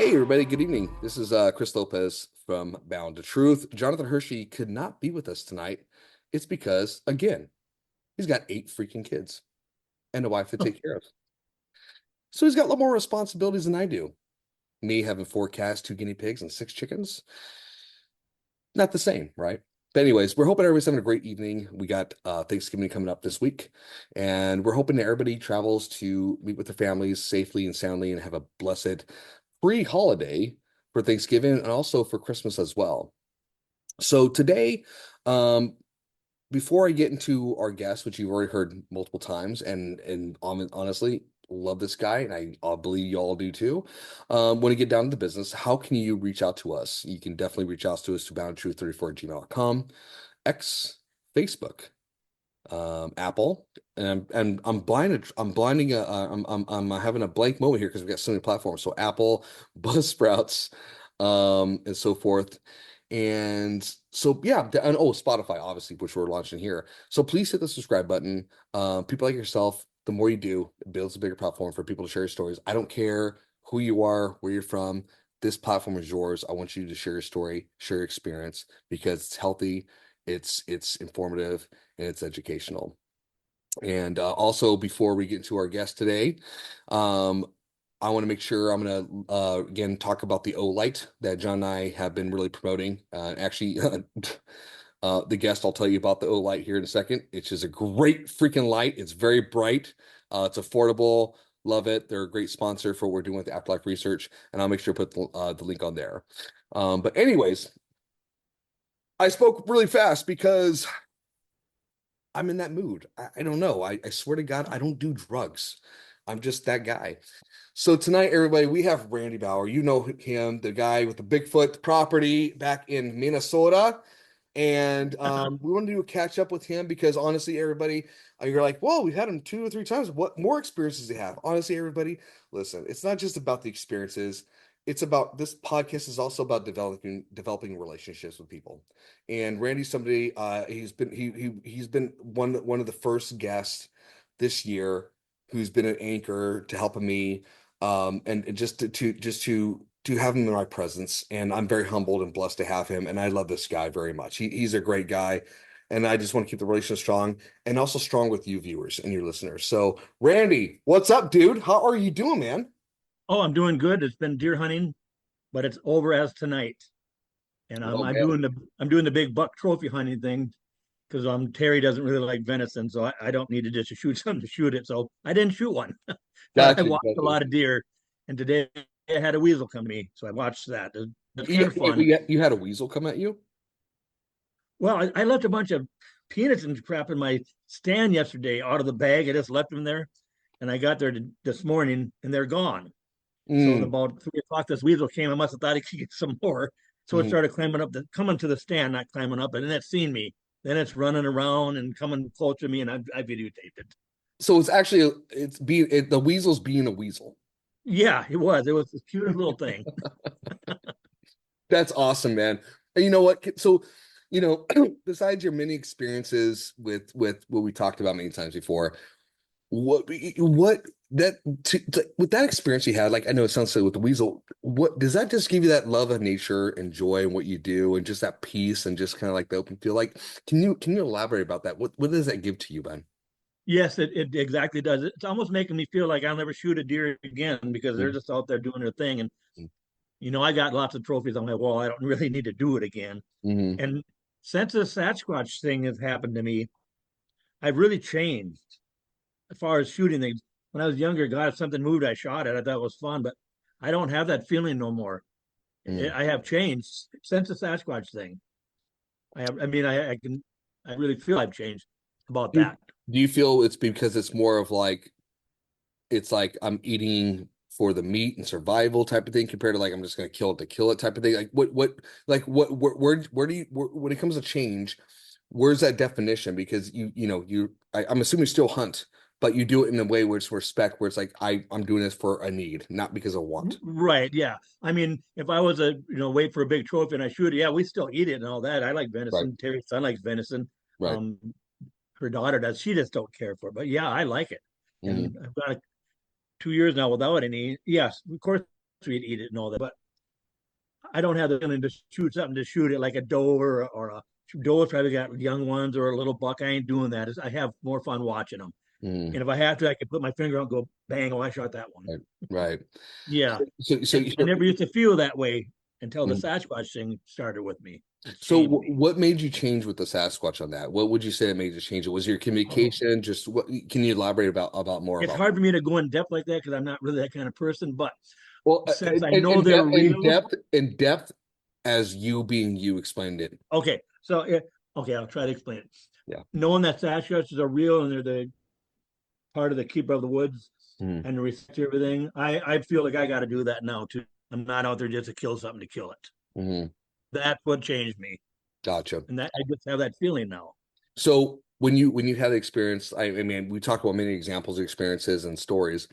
Hey, everybody, good evening. This is Chris Lopez from Bound to Truth. Jonathan Hershey could not be with us tonight. It's because, again, he's got 8 freaking kids and a wife to take care of. So he's got a lot more responsibilities than I do. Me having 4 cats, 2 guinea pigs, and 6 chickens. Not the same, right? But anyways, we're hoping everybody's having a great evening. We got Thanksgiving coming up this week, and we're hoping that everybody travels to meet with their families safely and soundly and have a blessed pre-holiday for Thanksgiving and also for Christmas as well. So today, um, before I get into our guest, which you've already heard multiple times, and honestly, love this guy, and I believe you all do too. When you get down to the business, how can you reach out to us? You can definitely reach out to us to boundtruth34@gmail.com, X, Facebook, Apple, and I'm blinded. I'm blinding. I'm having a blank moment here because we've got so many platforms. So Apple, Buzzsprouts, and so forth. And so yeah, and oh, Spotify, obviously, which we're launching here. So please hit the subscribe button. People like yourself, the more you do, it builds a bigger platform for people to share your stories. I don't care who you are, where you're from. This platform is yours. I want you to share your story, share your experience because it's healthy, it's informative, and it's educational. And also, before we get into our guest today, um, I want to make sure I'm going to again talk about the O-Light that John and I have been really promoting. Actually, the guest, I'll tell you about the O-Light here in a second. It's just a great freaking light. It's very bright. It's affordable. Love it. They're a great sponsor for what we're doing with Afterlife Research, and I'll make sure to put the link on there. But anyways, I spoke really fast because I'm in that mood. I don't know. I swear to God, I don't do drugs. I'm just that guy. So tonight, everybody, we have Randy Bauer. You know him, the guy with the Bigfoot property back in Minnesota. And we want to do a catch up with him because honestly, everybody, you're like, whoa, we've had him 2 or 3 times. What more experiences do you have? Honestly, everybody, listen, it's not just about the experiences. It's about this podcast is also about developing relationships with people. And Randy's somebody he's been one of the first guests this year who's been an anchor to helping me and just to have him in my presence. And I'm very humbled and blessed to have him. And I love this guy very much. He's a great guy. And I just want to keep the relationship strong and also strong with you viewers and your listeners. So, Randy, what's up, dude? How are you doing, man? Oh, I'm doing good. It's been deer hunting, but it's over as tonight. And Oh, I'm man. doing the big buck trophy hunting thing because Terry doesn't really like venison, so I don't need to just shoot something to shoot it. So I didn't shoot one, but I Gotcha. watched a Gotcha. lot of deer. And today I had a weasel come to me, so I watched that. It's kind You, of fun. you had a weasel come at you? Well, I left a bunch of peanuts and crap in my stand yesterday out of the bag. I just left them there, and I got there this morning, and they're gone. So at Mm, about 3 o'clock, this weasel came. I must have thought he could get some more. So it mhm. started coming to the stand, not climbing up, and then it seen me. Then it's running around and coming close to me, and I videotaped it. So it's actually the weasel's being a weasel. Yeah, it was. It was the cutest little thing. That's awesome, man. And you know what? So, you know, besides your many experiences with what we talked about many times before, what that with that experience you had, like I know it sounds silly with the weasel, what does that just give you that love of nature and joy and what you do and just that peace and just kind of like the open feel? Like, can you elaborate about that? What does that give to you, Ben? Yes, it exactly does. It's almost making me feel like I'll never shoot a deer again because they're just out there doing their thing. And I got lots of trophies on my wall. I don't really need to do it again. Mm-hmm. And since the Sasquatch thing has happened to me, I've really changed as far as shooting things. When I was younger, God, if something moved, I shot it. I thought it was fun, but I don't have that feeling no more. Mm-hmm. I have changed since the Sasquatch thing. I mean, I really feel I've changed about Do, that. do you feel it's because it's more of like it's like I'm eating for the meat and survival type of thing compared to like I'm just gonna kill it to kill it type of thing? Like what where do you when it comes to change, where's that definition? Because I'm assuming you still hunt, but you do it in a way where it's respect, where it's like I'm doing this for a need, not because of want. Right? Yeah. I mean, if I was wait for a big trophy and I shoot it, yeah, we still eat it and all that. I like Right, venison. Terry's son likes venison. right. Um, her daughter does. She just don't care for it, but yeah, I like it. Hmm. And I've got 2 years now without any. Yes, of course, we'd eat it and all that. But I don't have the feeling to shoot something to shoot it like a doe or a doe probably got young ones or a little buck. I ain't doing that. I have more fun watching them. Mm, And if I have to, I can put my finger out and go bang. Oh, I shot that one. right. Right. Yeah. So And I never used to feel that way until the mm. Sasquatch thing started with me. It's So changed me. what made you change with the Sasquatch on that? What would you say that made you change it? Was your Oh, communication just what can you elaborate about more it's about hard for me to go in depth like that because I'm not really that kind of person. But well since I know they're in real, depth as you being you explained it. okay. So, okay, I'll try to explain it. Yeah. Knowing that Sasquatches are real and they're the part of the keeper of the woods Mm, and respect everything, I feel like I got to do that now too. I'm not out there just to kill something to kill it. hmm. That's what changed me, Gotcha. and that I just have that feeling now. So when you had the experience, I mean, we talk about many examples of experiences and stories.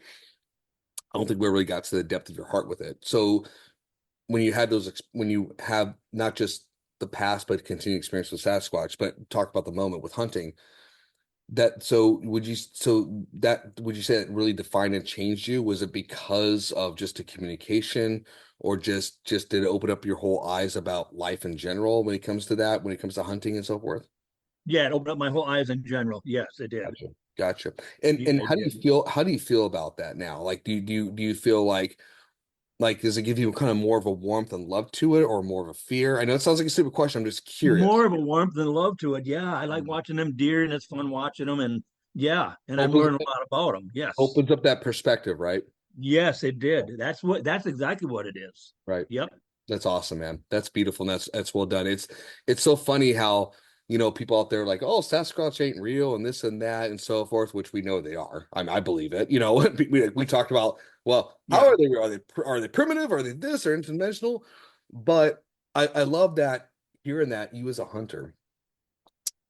I don't think we really got to the depth of your heart with it. So when you had when you have not just the past but continued experience with Sasquatch, but talk about the moment with hunting, that would you say that really defined and changed you? Was it because of just the communication, or just did it open up your whole eyes about life in general when it comes to that, when it comes to hunting and so forth? Yeah, it opened up my whole eyes in general. Yes, it did. Gotcha. Gotcha. Yeah, And it how do you did. feel? How do you feel about that now? Like, do you feel like does it give you kind of more of a warmth and love to it, or more of a fear? I know it sounds like a stupid question. I'm just curious. More of a warmth and love to it. Yeah, I like Mm. watching them deer, and it's fun watching them. And yeah, and I'm Opens learning a lot about them. Yes, opens up that perspective, right? yes, it did. That's exactly what it is. Right. Yep. That's awesome, man. That's beautiful. And that's well done. It's so funny how, people out there are like, oh, Sasquatch ain't real and this and that and so forth, which we know they are. I believe it. We talked about, well, how Yeah. are they? Are they primitive? Are they this or interdimensional? But I love that hearing that you as a hunter,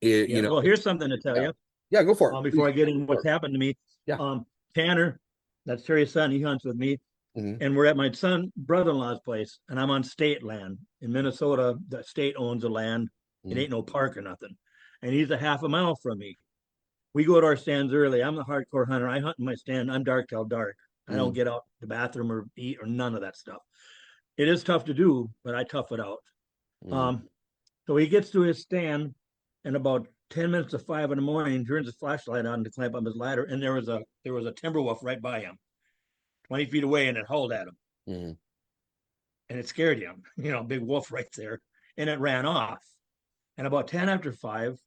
it, Yeah. Well, here's something to tell yeah, you. yeah, go for it. Before Please. I get into what's happened to me, Yeah. Tanner, that's Terry's son. He hunts with me, Hmm. and we're at my son brother-in-law's place, and I'm on state land in Minnesota. The state owns the land. It Hmm. ain't no park or nothing, and he's a half a mile from me. We go to our stands early. I'm the hardcore hunter. I hunt in my stand. I'm dark till dark. I don't Hmm. get out the bathroom or eat or none of that stuff. It is tough to do, but I tough it out. Hmm. Um, so he gets to his stand, and about 10 minutes to 5 in the morning, turns his flashlight on to climb up his ladder, and there was a timber wolf right by him, 20 feet away, and it hauled at him, Hmm. and it scared him. Big wolf right there, and it ran off. And about 10 after 5,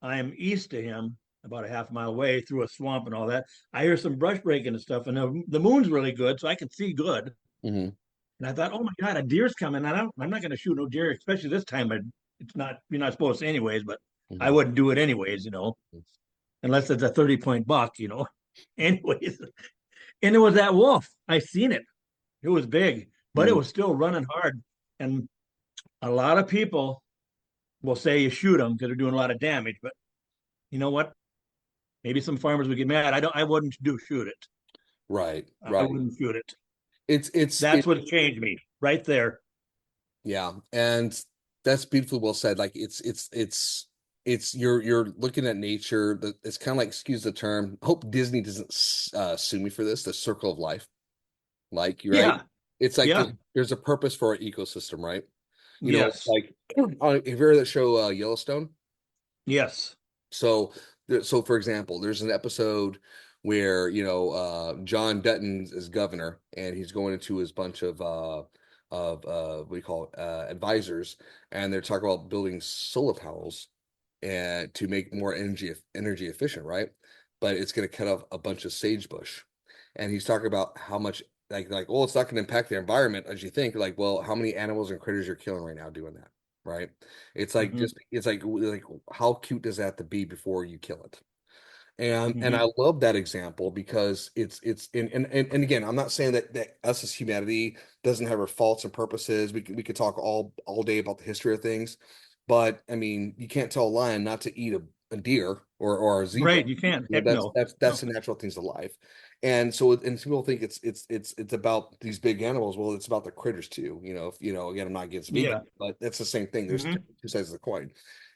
I'm east of him, about a half mile away through a swamp and all that. I hear some brush breaking and stuff, and the moon's really good, so I can see good. Hmm. And I thought, oh my God, a deer's coming. I'm not going to shoot no deer, especially this time. It's not, you're not supposed to anyways, but I Hmm. wouldn't do it anyways, unless it's a 30-point buck. Anyways, and it was that wolf. I seen it. It was big, but it Hmm. was still running hard. And a lot of people will say you shoot them because they're doing a lot of damage. But you know what? Maybe some farmers would get mad. I wouldn't do shoot it. Right. I Right. wouldn't shoot it. It's That's what changed me right there. Yeah, and that's beautifully well said. Like it's you're looking at nature. It's kind of like, excuse the term. Hope Disney doesn't sue me for this. The circle of life. Like you're right. Yeah. It's like Yeah. there's a purpose for our ecosystem, right? Yes. Like have you heard of that show Yellowstone? Yes. So, so for example, there's an episode where John Dutton is governor, and he's going into his bunch of what do you call it, advisors, and they're talking about building solar panels and to make more energy efficient, right? But it's going to cut off a bunch of sagebrush, and he's talking about how much well, it's not going to impact the environment as you think. Like, well, how many animals and critters you're killing right now doing that, right? It's like Hmm. it's like how cute does that have to be before you kill it? And Hmm. I love that example because it's and again, I'm not saying that us as humanity doesn't have our faults and purposes. We could talk all day about the history of things, but I mean, you can't tell a lion not to eat a deer or a zebra. Right. You can't. You know, Heck no. that's No. the natural things of life. And so, and some people think it's about these big animals. Well, it's about the critters too. Again, I'm not against vegan, Yeah. but that's the same thing. There's Hmm. two sides of the coin.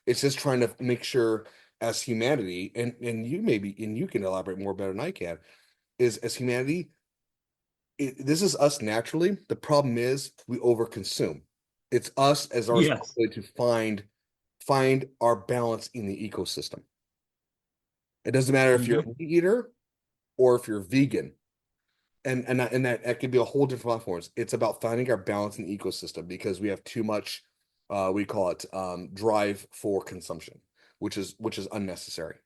It's just trying to make sure as humanity, and you maybe and you can elaborate more better than I can, is as humanity, this is us naturally. The problem is we overconsume. It's us as our Yes. responsibility to find our balance in the ecosystem. It doesn't matter if you're a Hmm. meat eater or if you're vegan. And that could be a whole different platforms. It's about finding our balance in the ecosystem because we have too much we call it drive for consumption, which is unnecessary.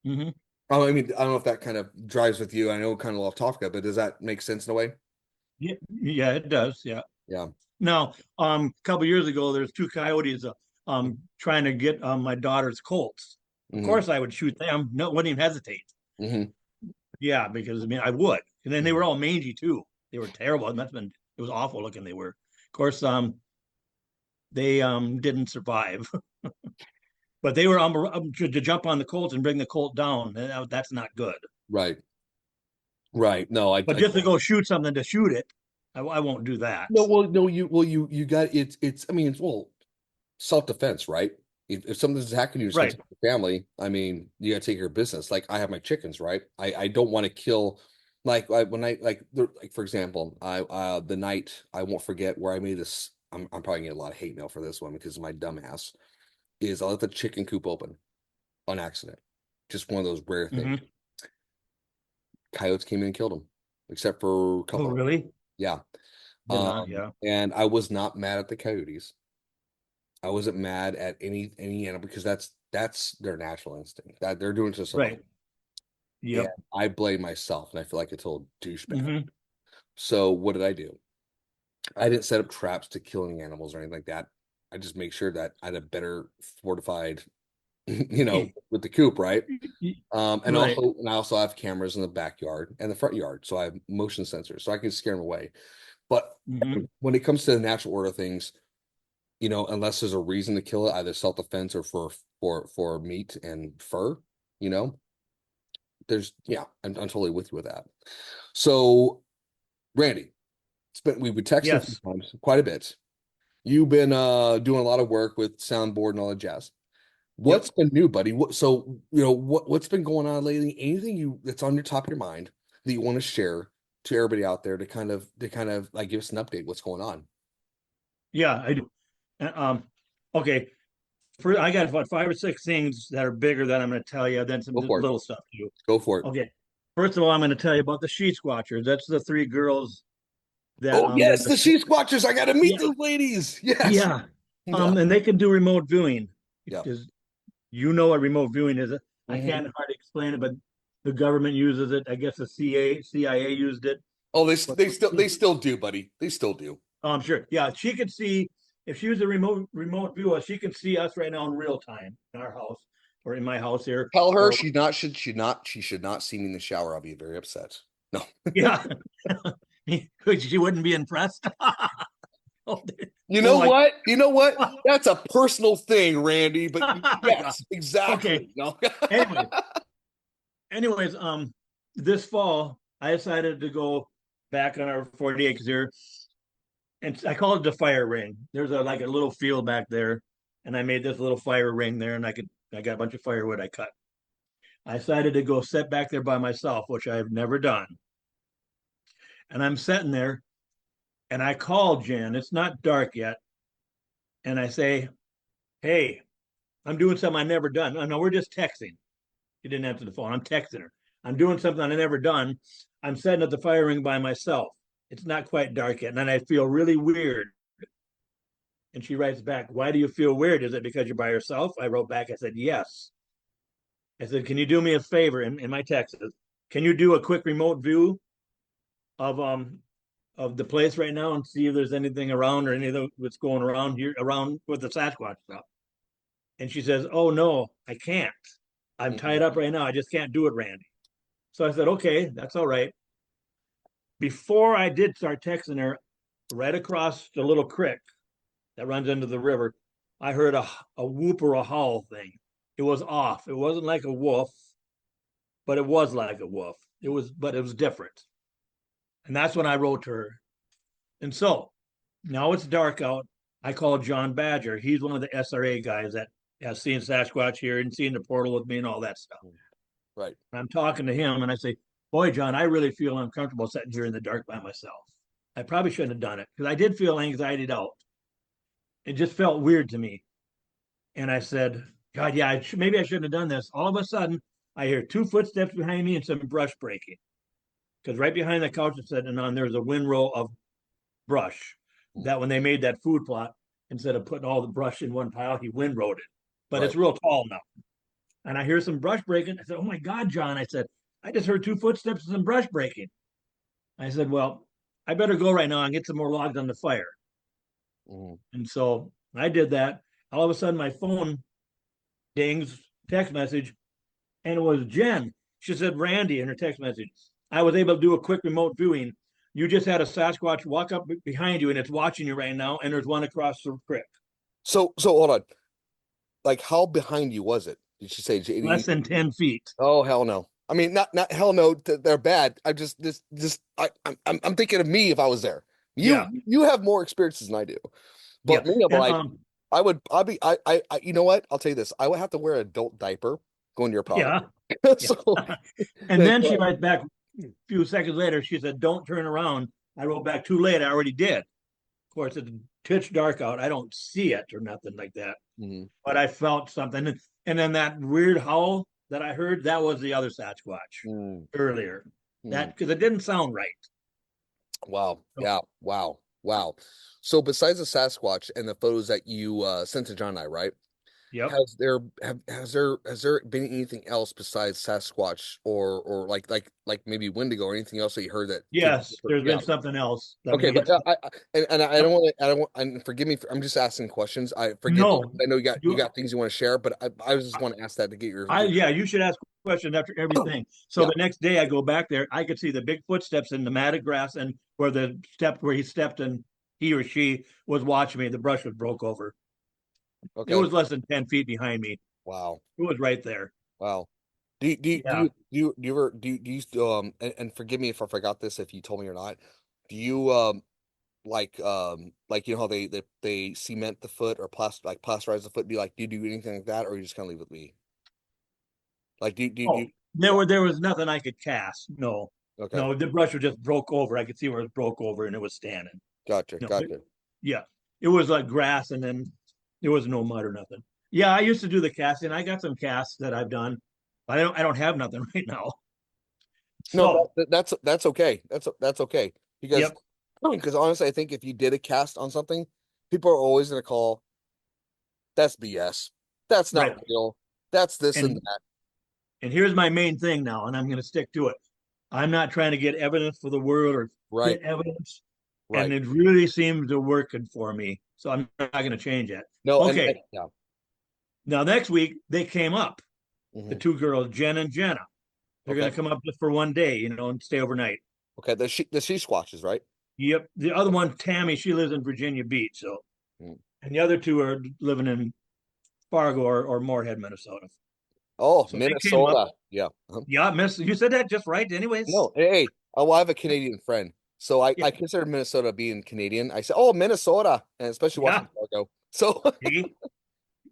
Hmm. I mean, I don't know if that kind of drives with you. I know kind of off topic, but does that make sense in a way? Yeah, yeah, it does. Yeah. Yeah. Now, a couple years ago, there's two coyotes trying to get my daughter's colts. Of Hmm. course, I would shoot them. No, wouldn't even hesitate. Hmm. Yeah, because I mean, I would. And then they Hmm. were all mangy too. They were terrible. And that's been it was awful looking. They were. Of course, they didn't survive, but they were to jump on the colt and bring the colt down. That's not good. Right. Right. No, But just to go shoot something to shoot it, I won't do that. no, well, no, you got it's I mean, it's well, self-defense, right? If something's attacking you, it's gonna Right. take your family. I mean, you gotta take care of business. Like I have my chickens, right? I don't want to kill when I like for example, I the night I won't forget where I made this. I'm probably gonna get a lot of hate mail for this one because of my dumbass. Is I let the chicken coop open on accident. Just one of those rare things. Hmm. Coyotes came in and killed them, except for a Oh, couple. really? Yeah. Did not. Yeah. And I was not mad at the coyotes. I wasn't mad at any animal because that's their natural instinct. That they're doing it to survive. Right. And Yep. I blame myself, and I feel like a total douchebag. Hmm. So what did I do? I didn't set up traps to kill any animals or anything like that. I just make sure that I had a better fortified, with the coop, right? And Right. I also have cameras in the backyard and the front yard, so I have motion sensors, so I can scare them away. But Hmm. when it comes to the natural order of things, unless there's a reason to kill it, either self-defense or for meat and fur, you know, yeah, I'm totally with you with that. So, Randy, we've been texting a few Yes. times, quite a bit. You've been doing a lot of work with soundboard and all that jazz. Yep. What's been new, buddy? What's been going on lately? Anything that's on your top of your mind that you want to share to everybody out there to kind of like give us an update what's going on? Yeah, I do. Okay. I got about five or six things that are bigger that I'm going to tell you, then some Go for it. little stuff too. Go for it. Okay. First of all, I'm going to tell you about the sheet squatchers. That's the three girls that Oh they're yes, the sheep squatchers. I got to meet yeah, those ladies. Yes. yeah. Yeah. And they can do remote viewing Yeah. because you know what remote viewing is. I Hmm. can't hardly explain it, but the government uses it. I guess the CIA used it. Oh, they But they still they still do, buddy. They still do. I'm sure. Yeah, she could see if she was a remote viewer, she could see us right now in real time in our house or in my house here. Tell her Or she should not see me in the shower. I'll be very upset. No. yeah, she wouldn't be impressed. Oh, You they're know like, what? You know what? That's a personal thing, Randy, but yeah. yes, Okay. exactly. No. Anyway, anyways, this fall I decided to go back on our 40 acres here, and I call it the fire ring. There's like a little field back there, and I made this little fire ring there, and I got a bunch of firewood I cut. I decided to go sit back there by myself, which I've never done. And I'm sitting there, and I call Jen. It's not dark yet, and I say, "Hey, I'm doing something I never done." No, we're just texting. She didn't answer the phone. I'm texting her. I'm doing something I never done. I'm sitting at the fire ring by myself. It's not quite dark yet, and then I feel really weird. And she writes back, "Why do you feel weird? Is it because you're by yourself?" I wrote back, I said, "Yes." I said, "Can you do me a favor?" In my text, can you do a quick remote view of the place right now and see if there's anything around or any of what's going around here around with the Sasquatch stuff? And she says, "Oh no, I can't. I'm tied Mhm. up right now. I just can't do it, Randy." So I said, "Okay, that's all right." Before I did start texting her, right across the little creek that runs into the river, I heard a whoop or a howl thing. It was off. It wasn't like a wolf, but it was like a wolf. But it was different. And that's when I wrote to her. And so now it's dark out. I called John Badger. He's one of the SRA guys that has seen Sasquatch here and seen the portal with me and all that stuff. Right. And I'm talking to him and I say, Boy, John, I really feel uncomfortable sitting here in the dark by myself. I probably shouldn't have done it because I did feel anxietied out. It just felt weird to me. And I said, God, yeah, maybe I shouldn't have done this. All of a sudden, I hear two footsteps behind me and some brush breaking. Because right behind the couch I'm sitting on, there's a windrow of brush that when they made that food plot, instead of putting all the brush in one pile, he windrowed it. But Right. it's real tall now. And I hear some brush breaking. I said, oh my God, John. I said, I just heard two footsteps and some brush breaking. I said, well, I better go right now and get some more logs on the fire. Mhm. And so I did that. All of a sudden, my phone dings, text message, and it was Jen. She said, Randy, in her text message, I was able to do a quick remote viewing. You just had a Sasquatch walk up behind you and it's watching you right now, and there's one across the creek, So hold on. Like, how behind you was it? Did she say less JD? than 10 feet. Oh, hell no. I mean, not hell no. They're bad. I just I'm thinking of me if I was there. You Yeah. you have more experiences than I do. Yeah. But me, I'm And like, I'd be, you know what? I'll tell you this. I would have to wear an adult diaper going to your property. yeah. Yeah. So, And then she writes back a few seconds later, she said, don't turn around. I wrote back too late. I already did. Of course, it's pitch dark out. I don't see it or nothing like that. mhm, But I felt something. And then that weird howl that I heard, that was the other Sasquatch mhm, earlier. mhm. That because it didn't sound right. Wow. So, Yeah. Wow. Wow. So besides the Sasquatch and the photos that you sent to John and I, right? yep. Has there been anything else besides Sasquatch or like maybe Wendigo or anything else that you heard that could Yes, there's yeah. been something else. I'm Okay, gonna but get. I Yep. don't want to I don't want and forgive me for, I'm just asking questions. I forgive me. No, I know you you. got things you want to share, but I just want to ask that to get I your yeah. You should ask questions after everything. So yeah. the next day I go back there. I could see the big footsteps in the matted grass and where he stepped and he or she was watching me. The brush was broke over. It Okay. was less than 10 feet behind me. Wow. It was right there. Wow. Yeah. Do you ever do you still and forgive me if I forgot this if you told me or not. Do you like you know how they cement the foot or plasterize the foot? Do you like do you do anything like that or you just kind of leave it with me? Like do Oh, you there was nothing I could cast. No, okay. no, the brush was just broke over. I could see where it broke over and it was standing. Gotcha. No, Gotcha. yeah, it was like grass, and then there was no mud or nothing. Yeah, I used to do the casting. I got some casts that I've done, but I don't have nothing right now. No, So, that's okay. That's okay yep, because honestly, I think if you did a cast on something, people are always going to call that's BS. That's not right. real. That's this and And that. here's my main thing now, and I'm going to stick to it. I'm not trying to get evidence for the world or Right. get evidence, and Right. it really seems to working for me. So I'm not going to change that. No, and Okay, yeah. now next week they came up, the Hmm. two girls, Jen and Jenna. They're Okay. going to come up just for one day, and stay overnight. Okay. The she squatches, right? Yep. The other one, Tammy, she lives in Virginia Beach. So, Mm. and the other two are living in Fargo or Moorhead, Minnesota. Oh, So they came up. Minnesota. Yeah. Uh-huh. Yeah, Miss, you said that just right. Anyways, No, hey, well, I have a Canadian friend, so yeah, I consider Minnesota being Canadian. I say, oh, Minnesota, and especially yeah. watching Fargo. So, A,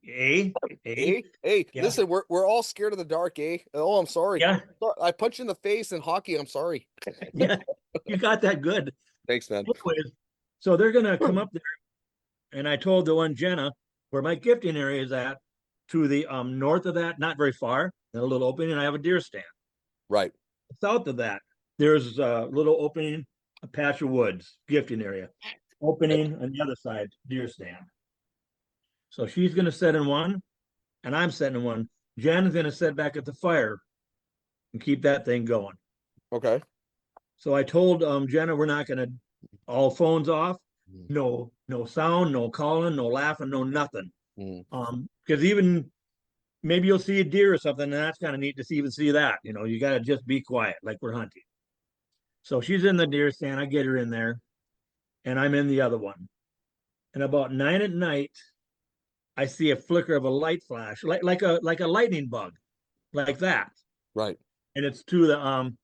A, A. hey, Yeah, listen, we're all scared of the dark, eh? Oh, I'm sorry. yeah, I punched you in the face in hockey. I'm sorry. yeah. You got that good. Thanks, man. Anyways, so they're gonna come up there, and I told the one Jenna where my gifting area is at, to the north of that, not very far, a little opening, and I have a deer stand. Right. South of that, there's a little opening, a patch of woods, gifting area. Opening on the other side, deer stand. So she's going to set in one, and I'm setting in one. Jen's going to set back at the fire and keep that thing going. Okay. So I told Jenna we're not going to, all phones off, Mm, no sound, no calling, no laughing, no nothing. mm, Because even maybe you'll see a deer or something, and that's kind of neat to even see that. You got to just be quiet, like we're hunting. So she's in the deer stand. I get her in there, and I'm in the other one. And about 9 at night, I see a flicker of a light flash, like a lightning bug, like that. right. And it's to the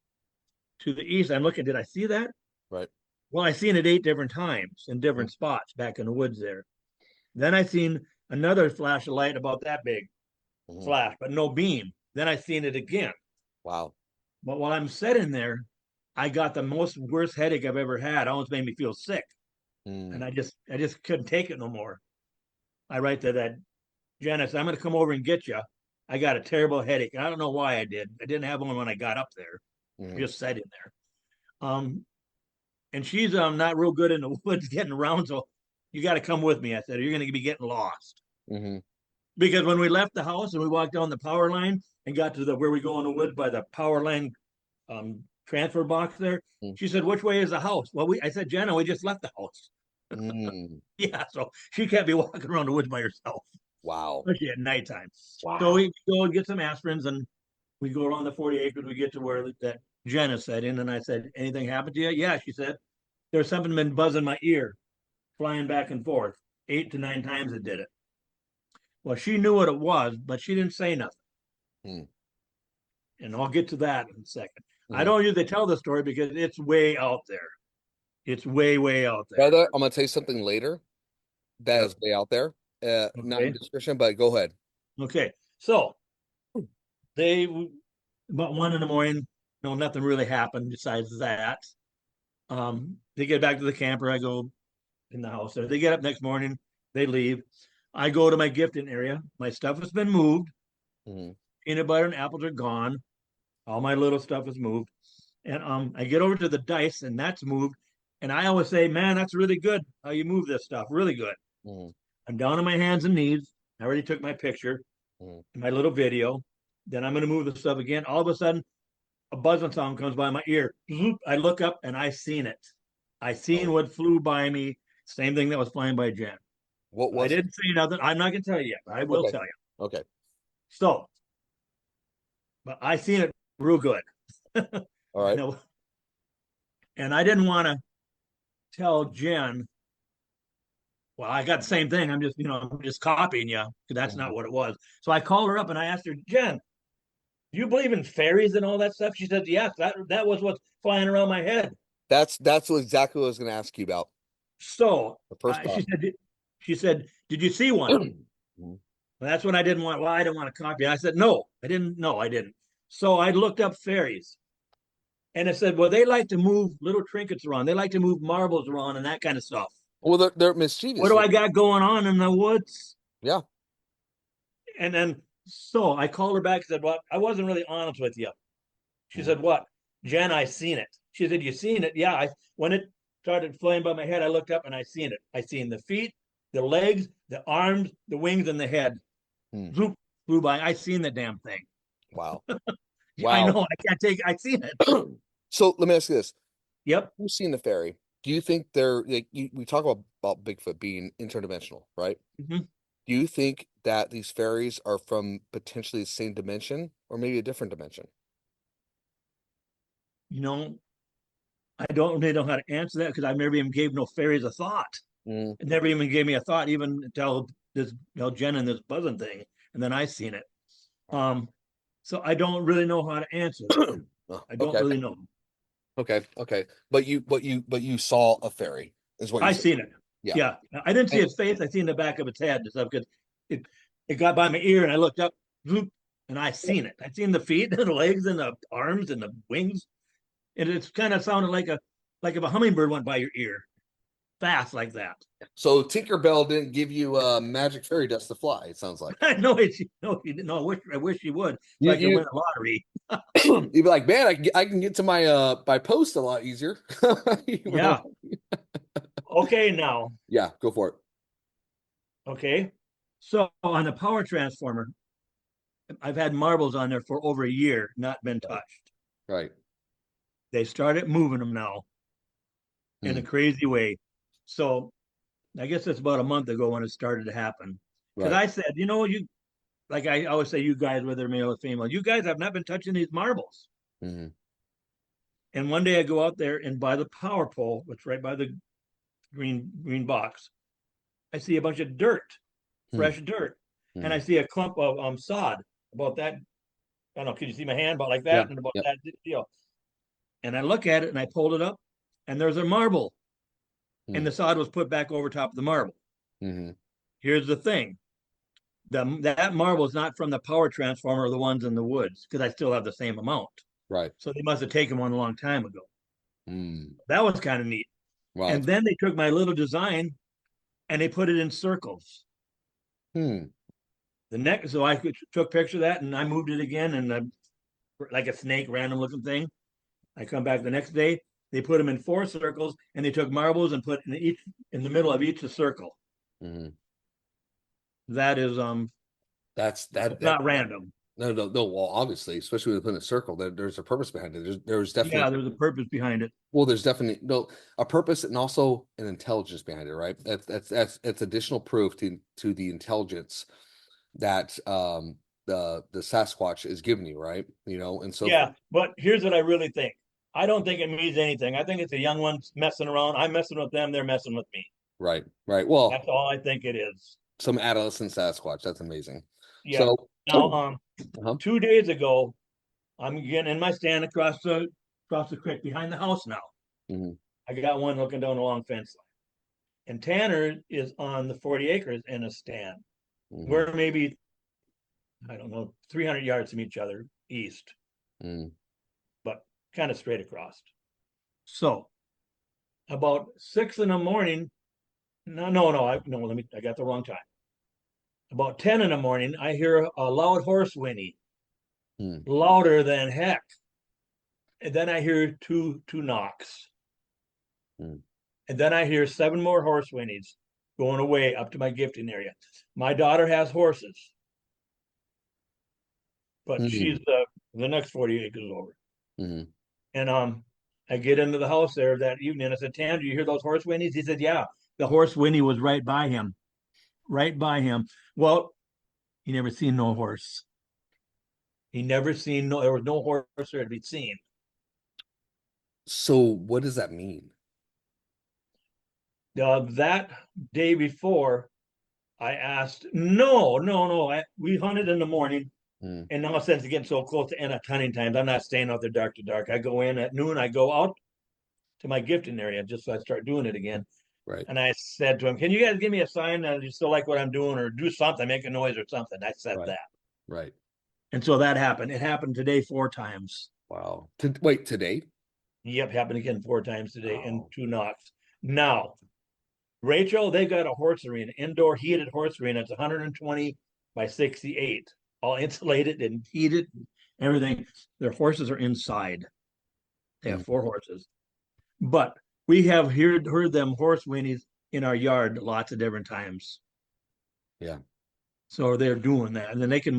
east. I'm looking. Did I see that? Right. Well, I seen it 8 different times in Mm, different spots back in the woods there. Then I seen another flash of light about that big mhm. flash, but no beam. Then I seen it again. Wow. But while I'm sitting there, I got the most worst headache I've ever had. It almost made me feel sick. And Mm, I just couldn't take it no more. I write to that Janice, I'm going to come over and get you. I got a terrible headache. I don't know why I did. I didn't have one when I got up there. I mm, just sat in there. And she's not real good in the woods getting around, so you got to come with me. I said, or you're going to be getting lost. mm-hmm, Because when we left the house and we walked down the power line and got to the where we go in the woods by the power line transfer box there, mm, she said, "Which way is the house?" Well, I said, "Jenna, we just left the house." mm. Yeah, so she can't be walking around the woods by herself, Wow. especially at nighttime. So Wow. we go and get some aspirins and we go around the 40 acres. We get to where that Jenna said in, and I said, "Anything happened to you?" Yeah, she said, "There's something been buzzing my ear, flying back and forth. 8 to 9 times it did it." Well, she knew what it was, but she didn't say nothing. Mm, And I'll get to that in a second. I mm. don't usually tell the story because it's way out there. It's way, way out there. Brother, I'm gonna tell you something later that Yep. is way out there. Not in Okay. description, but go ahead. Okay. So they about 1 in the morning. No, nothing really happened besides that. They get back to the camper. I go in the house. They get up next morning. They leave. I go to my gifting area. My stuff has been moved. Mm, Peanut butter and apples are gone. All my little stuff is moved. And I get over to the dice and that's moved. And I always say, man, that's really good how you move this stuff. Really good. mm, I'm down on my hands and knees. I already took my picture, mm. my little video. Then I'm going to move the stuff again. All of a sudden, a buzzing sound comes by my ear. I look up and I seen it. I seen Oh, what flew by me. Same thing that was flying by Jen. what I was it? didn't say nothing. I'm not going to tell you yet, but I will Okay. tell you. Okay. So, but I seen it real good. All right. And I didn't want to tell Jen, well, I got the same thing. I'm just copying you because that's Mhm. not what it was. So I called her up and I asked her, Jen, do you believe in fairies and all that stuff? She said, yes, that was what's flying around my head. That's exactly what I was gonna ask you about So the first she time. said, did you see one? Mhm. Well, that's what I didn't want. Well, I didn't want to copy. I said, no, I didn't. No, I didn't. So I looked up fairies and it said, well, they like to move little trinkets around. They like to move marbles around and that kind of stuff. Well, they're What mischievous. do I got going on in the woods? Yeah. And then so I called her back and said, well, I wasn't really honest with you. She Mhm. said, what? Jen, I seen it. She said, you seen it? Yeah. When it started flying by my head, I looked up and I seen it. I seen the feet, the legs, the arms, the wings, and the head. Hmm. Zoop, flew by. I seen the damn thing. Wow. I Wow. know. I can't take. I seen it. So let me ask you this: Yep. Who's seen the fairy? Do you think they're like we talk about Bigfoot being interdimensional, right? Mm-hmm. Do you think that these fairies are from potentially the same dimension or maybe a different dimension? You know, I don't really know how to answer that because I never even gave no fairies a thought. Mm, It never even gave me a thought, even until this, Jen and this buzzing thing, and then I seen it. Um, so I don't really know how to answer that. oh, I don't okay. really know. Okay. But you saw a fairy, is what you I said. seen it. Yeah. Yeah, I didn't see And its face. I seen the back of its head and stuff because it it got by my ear and I looked up, zoop, and I seen it. I seen the feet and the legs and the arms and the wings, and it's kind of sounded like if a hummingbird went by your ear fast like that. so Tinkerbell didn't give you magic fairy dust to fly, it sounds like. No, no, no. I wish you would, so You I could you win a lottery. you'd be like, man, I can get to my post a lot easier. You know? Yeah. Okay, now. Yeah, go for it. Okay. So on the power transformer, I've had marbles on there for over a year, not been Right. touched. Right. They started moving them now in a Hmm. crazy way. So I guess it's about a month ago when it started to happen. Because Right. I said, you like I always say, you guys, whether male or female, you guys have not been touching these marbles. Hmm. And one day I go out there and by the power pole, which right by the green box, I see a bunch of dirt, Hmm. fresh dirt, and Hmm. I see a clump of sod about that. I don't know. Can you see my hand about like Yeah. that and about Yeah. that deal? And I look at it and I pulled it up, and there's a marble, and Hmm. the sod was put back over top of the marble. Hmm. Here's the thing: that marble is not from the power transformer or the ones in the woods because I still have the same amount. Right. So they must have taken one a long time ago. Mm. That was kind of neat. Wow. And then they took my little design and they put it in circles. Hmm. The next, so I took a picture of that and I moved it again, and like a snake, random looking thing. I come back the next day. They put them in 4 circles, and they took marbles and put in the middle of each a circle. Hmm. That is That's that it's that not random. no, no, no. Well, obviously, especially within a circle, there's a purpose behind it. There's Yeah, definitely there's a purpose behind it. well, there's definitely no a purpose and also an intelligence behind it, right? That's additional proof to the intelligence that the Sasquatch is giving you, right? You know, and so forth. Yeah, but here's what I really think. I don't think it means anything. I think it's a young one messing around. I'm messing with them. They're messing with me. Right, right. Well, That's all I think it is. some adolescent Sasquatch. That's amazing. Yeah. So, Now, oh, uh-huh. 2 days ago, I'm getting in my stand across the creek behind the house now. Hmm. I got one looking down a long fence line. And Tanner is on the 40 acres in a stand. Hmm. We're maybe, I don't know, 300 yards from each other east, Hmm. but kind of straight across. So about 6 in the morning, I got the wrong time. About 10 in the morning, I hear a loud horse whinny, Hmm. louder than heck. And then I hear two knocks. Hmm. And then I hear 7 more horse whinnies going away up to my gifting area. My daughter has horses, but she's Hmm. the next 40 acres over. Hmm. And I get into the house there that evening. I said, Tam, do you hear those horse whinnies? He said, yeah. The horse whinny was right by him, right by him. Well, he never seen no horse. He never seen no. There was no horse there to be seen. So, what does that mean? That day before, I asked, no, no, no. We hunted in the morning, Hmm. and now since it's getting so close to end of hunting times, I'm not staying out there dark to dark. I go in at noon. I go out to my gifting area just so I start doing it again. Right, And I said to him, can you guys give me a sign that you still like what I'm doing, or do something, make a noise or something? I said right, that. right. And so that happened. It happened today 4 times. Wow. Wait, today? Yep, happened again 4 times today and Wow. 2 knocks. Now, Rachel, they got a horse arena, indoor heated horse arena. It's 120 by 68, all insulated and heated, and everything. Their horses are inside. They have Mhm. 4 horses. But we have heard them horse whinnies in our yard lots of different times. Yeah. So they're doing that. And then they can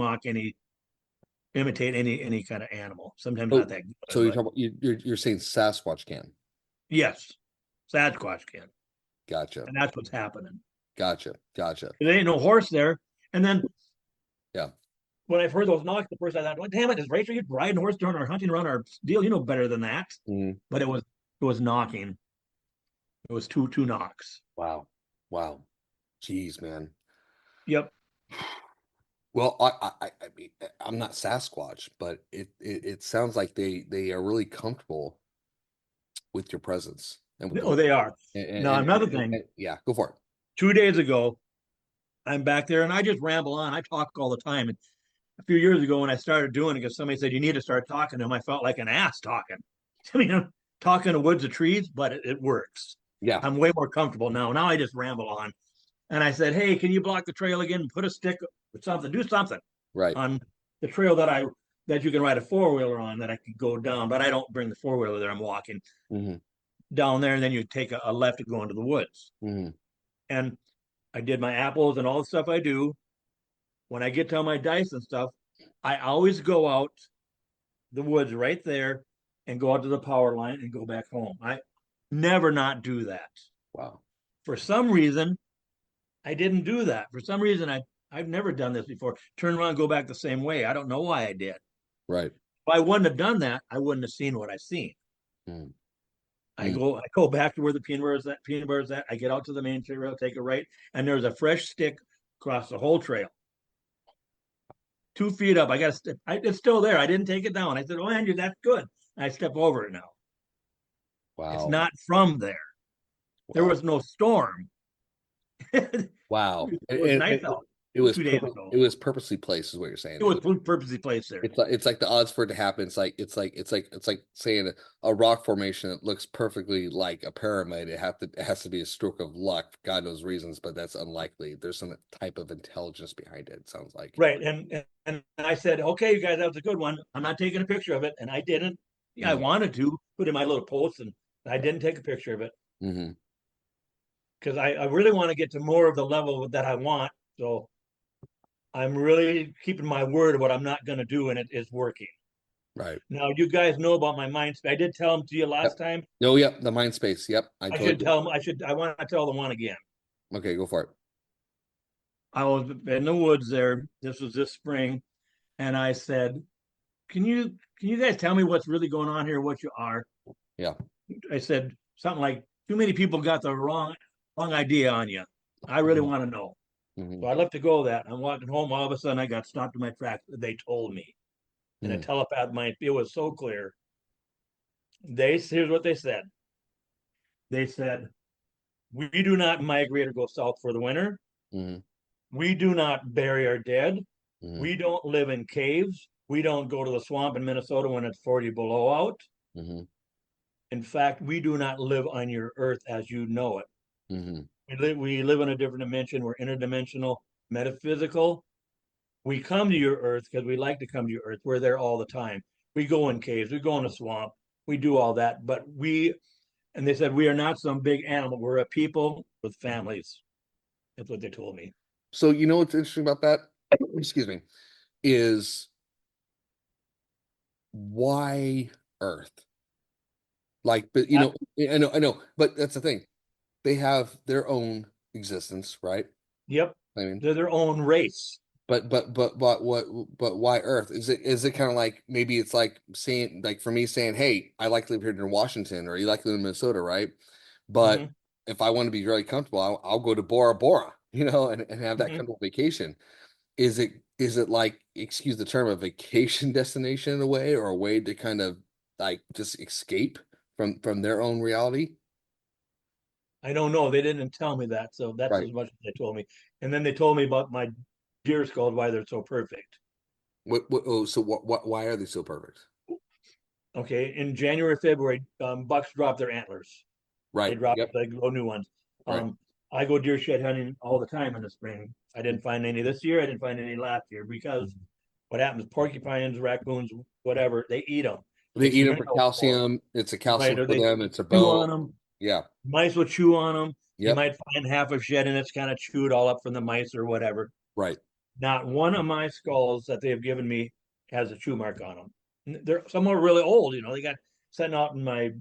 imitate any kind of animal. Sometimes not Oh, that so good, you're but talking you're saying Sasquatch can. yes, Sasquatch can. Gotcha. And that's what's happening. Gotcha. Gotcha. There ain't no horse there. And then Yeah. when I've heard those knocks, the first I thought, well, damn it, is Rachel you riding horse during our hunting around our deal? You know better than that. Mhm. But it was knocking. It was two knocks. Wow. Wow. Jeez, man. Yep. Well, I mean, I'm not Sasquatch, but it sounds like they are really comfortable with your presence and with the Oh, they are. and, Now another thing, yeah, go for it. 2 days ago, I'm back there and I just ramble on. I talk all the time. And a few years ago when I started doing it, because somebody said you need to start talking to them, I felt like an ass talking. I mean, talking to woods of trees, but it works. Yeah. I'm way more comfortable now. Now I just ramble on. And I said, hey, can you block the trail again? Put a stick or something, do something Right. on the trail that you can ride a 4-wheeler on that I could go down, but I don't bring the 4-wheeler there. I'm walking Hmm. down there, and then you take a left to go into the woods. Hmm. And I did my apples and all the stuff I do. When I get to my dice and stuff, I always go out the woods right there and go out to the power line and go back home. I never not do that. Wow. For some reason, I didn't do that. For some reason, I've never done this before. Turn around and go back the same way. I don't know why I did. Right. If I wouldn't have done that, I wouldn't have seen what I've seen. Mm. I Mm. go I go back to where the peanut butter is at. I get out to the main trail, take a right, and there's a fresh stick across the whole trail. 2 feet up. It's still there. I didn't take it down. I said, "Oh, Andrew, that's good." I step over it now. It's Wow. not from there. There Wow. was no storm. It Wow. was nice out. 2 days ago. it was purposely placed, is what you're saying. It was purposely placed there. It's like the odds for it to happen. It's like saying a rock formation that looks perfectly like a pyramid. It has to be a stroke of luck, God knows reasons, but that's unlikely. There's some type of intelligence behind it. It sounds like. Right. And I said, okay, you guys, that was a good one. I'm not taking a picture of it. And I didn't. Yeah, I Mm-hmm. wanted to put in my little post, and I didn't take a picture of it Mm-hmm. because I really want to get to more of the level that I want. So I'm really keeping my word of what I'm not going to do, and it is working. Right. Now, you guys know about my mind space. I did tell them to you Yep. last time. Oh, yep. The mind space. Yep. I I totally should did. tell them. I want to tell them one again. Okay, go for it. I was in the woods there. This was this spring, and I said, can you guys tell me what's really going on here? What you are?" Yeah. I said something like, "Too many people got the wrong idea on you. I really Mm-hmm. want to know." Mm-hmm. So I left to go that. I'm walking home. All of a sudden, I got stopped in my tracks. They told me, and a telepath mind. It was so clear. Here's what they said. They said, "We do not migrate or go south for the winter. Mm-hmm. We do not bury our dead. Mm-hmm. We don't live in caves. We don't go to the swamp in Minnesota when it's 40 below out. Mm-hmm. In fact, we do not live on your earth as you know it. Mm-hmm. We live in a different dimension. We're interdimensional, metaphysical. We come to your earth because we like to come to your earth. We're there all the time. We go in caves, we go in a swamp, we do all that. But and they said, we are not some big animal. We're a people with families. That's what they told me. So you know what's interesting about that? Excuse me, is why Earth? Like, but you Uh, know, I know, but that's the thing. They have their own existence, right? yep. I mean, They're their own race. but why Earth? Is it kind of like maybe it's like saying like for me saying, hey, I like to live here in Washington or you like to live in Minnesota, right? But Mm-hmm. if I want to be really comfortable, I'll go to Bora Bora, and have that Mm-hmm. comfortable vacation. Is it like, excuse the term, a vacation destination in a way, or a way to kind of like just escape from their own reality? I don't know. They didn't tell me that. So that's Right. as much as they told me. And then they told me about my deer skulls, why they're so perfect. So why are they so perfect? Okay. In January, February, bucks drop their antlers. They Right. drop Yep. the grow new ones. Right. I go deer shed hunting all the time in the spring. I didn't find any this year. I didn't find any last year because what happens? Porcupines, raccoons, whatever, they eat them. They Takes eat too them many for out for them, calcium. It's a right? calcium Or for they them. It's a chew on bone. them. Yeah. Mice will chew on them. You Yep. might find half a shed and it's kind of chewed all up from the mice or whatever. Right. Not one of my skulls that they've given me has a chew mark on them. Some are really old. They got sitting out in my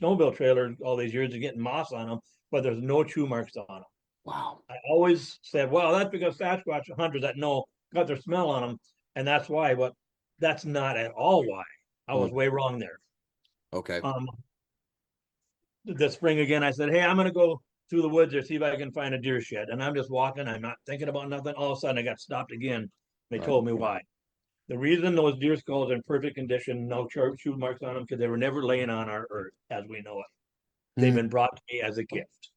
snowmobile trailer all these years and getting moss on them, but there's no chew marks on them. Wow. I always said, well, that's because Sasquatch hunters that know got their smell on them, and that's why. But that's not at all why. I was Mm. way wrong there. Okay. Um, this spring again, I said, hey, I'm going to go through the woods there, see if I can find a deer shed. And I'm just walking. I'm not thinking about nothing. All of a sudden, I got stopped again. They Right. told me why. The reason those deer skulls are in perfect condition, no chew marks on them, because they were never laying on our earth as we know it. They've Mm. been brought to me as a gift.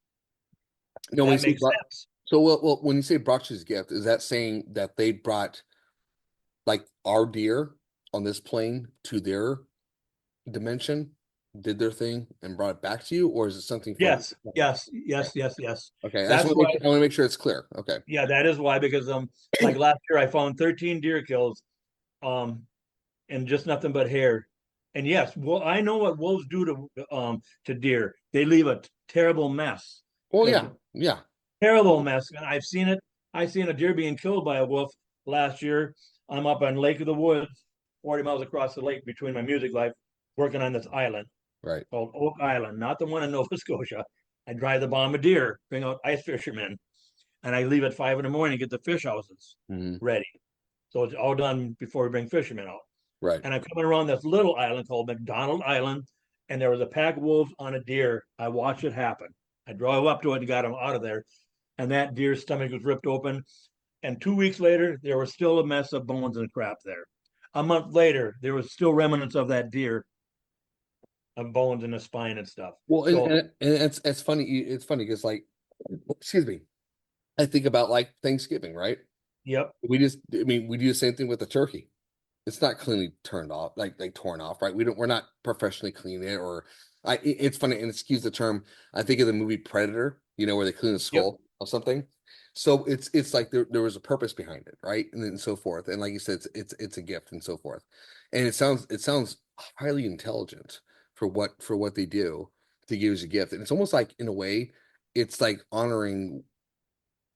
No, when you That say makes brought, sense. so when you say brought you his gift, is that saying that they brought like our deer on this plane to their dimension, did their thing, and brought it back to you, or is it something from? Yes, Okay. yes, yes, yes, yes. Okay. That's why. I want to make sure it's clear. Okay. Yeah, that is why. Because like last year, I found 13 deer kills, um, and just nothing but hair. And yes, well, I know what wolves do to deer. They leave a terrible mess. Oh The yeah. Yeah. terrible mess. And I've seen it. I seen a deer being killed by a wolf last year. I'm up on Lake of the Woods, 40 miles across the lake between my music life, working on this island Right. called Oak Island, not the one in Nova Scotia. I drive the bombardier, bring out ice fishermen, and I leave at 5 in the morning to get the fish houses Hmm. ready. So it's all done before we bring fishermen out. Right. And I'm coming around this little island called McDonald Island, and there was a pack of wolves on a deer. I watched it happen. I drove up to it and got him out of there, and that deer's stomach was ripped open. And 2 weeks later, there was still a mess of bones and crap there. A month later, there was still remnants of that deer, of bones in the spine and stuff. Well, So and it's funny. It's funny because like, excuse me, I think about like Thanksgiving, right? Yep. I mean, we do the same thing with the turkey. It's not cleanly turned off, like torn off, right? We're not professionally cleaning it, or it's funny, and excuse the term. I think of the movie Predator, where they clean the Yep. skull of something. So it's like there was a purpose behind it, right? And then so forth. And like you said, it's a gift and so forth. And it sounds highly intelligent for what they do to give as a gift. And it's almost like in a way, it's like honoring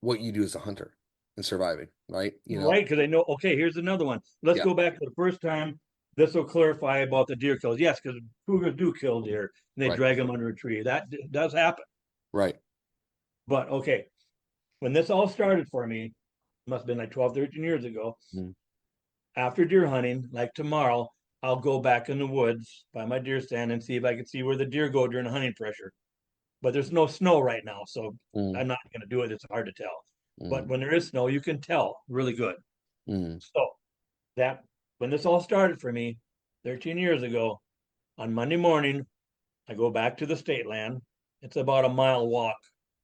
what you do as a hunter and surviving, right? Right, because I know. Okay, here's another one. Let's Yeah, go back to the first time. This will clarify about the deer kills. Yes, because cougars do kill deer and they right, drag them under a tree. That does happen. right. But okay, when this all started for me, must have been like 12, 13 years ago. Mm, After deer hunting, like tomorrow, I'll go back in the woods by my deer stand and see if I can see where the deer go during the hunting pressure. But there's no snow right now, so mm, I'm not going to do it. It's hard to tell. But mm, when there is snow, you can tell really good. mm, So that when this all started for me 13 years ago, on Monday morning, I go back to the state land. It's about a mile walk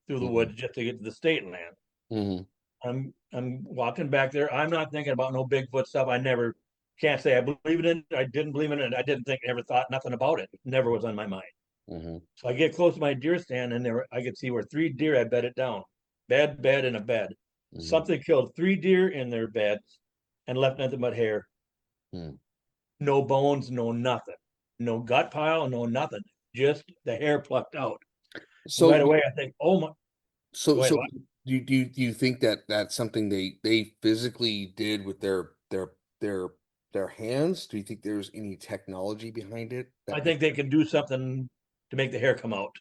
through the mm, woods just to get to the state land. mm. I'm walking back there. I'm not thinking about no Bigfoot stuff. I never can't say I believe in it. I didn't believe in it. I didn't think, never thought nothing about it. It never was on my mind. Mhm, So I get close to my deer stand, and there I could see where three deer had bedded down, bed, and a bed. mhm, Something killed three deer in their beds and left nothing but hair. mhm. No bones, no nothing, no gut pile, no nothing. Just the hair plucked out. And So, right away, I think, oh my, so, go ahead. so, What? do you think that that's something they physically did with their their hands? Do you think there's any technology behind it I that think they can do something to make the hair come out.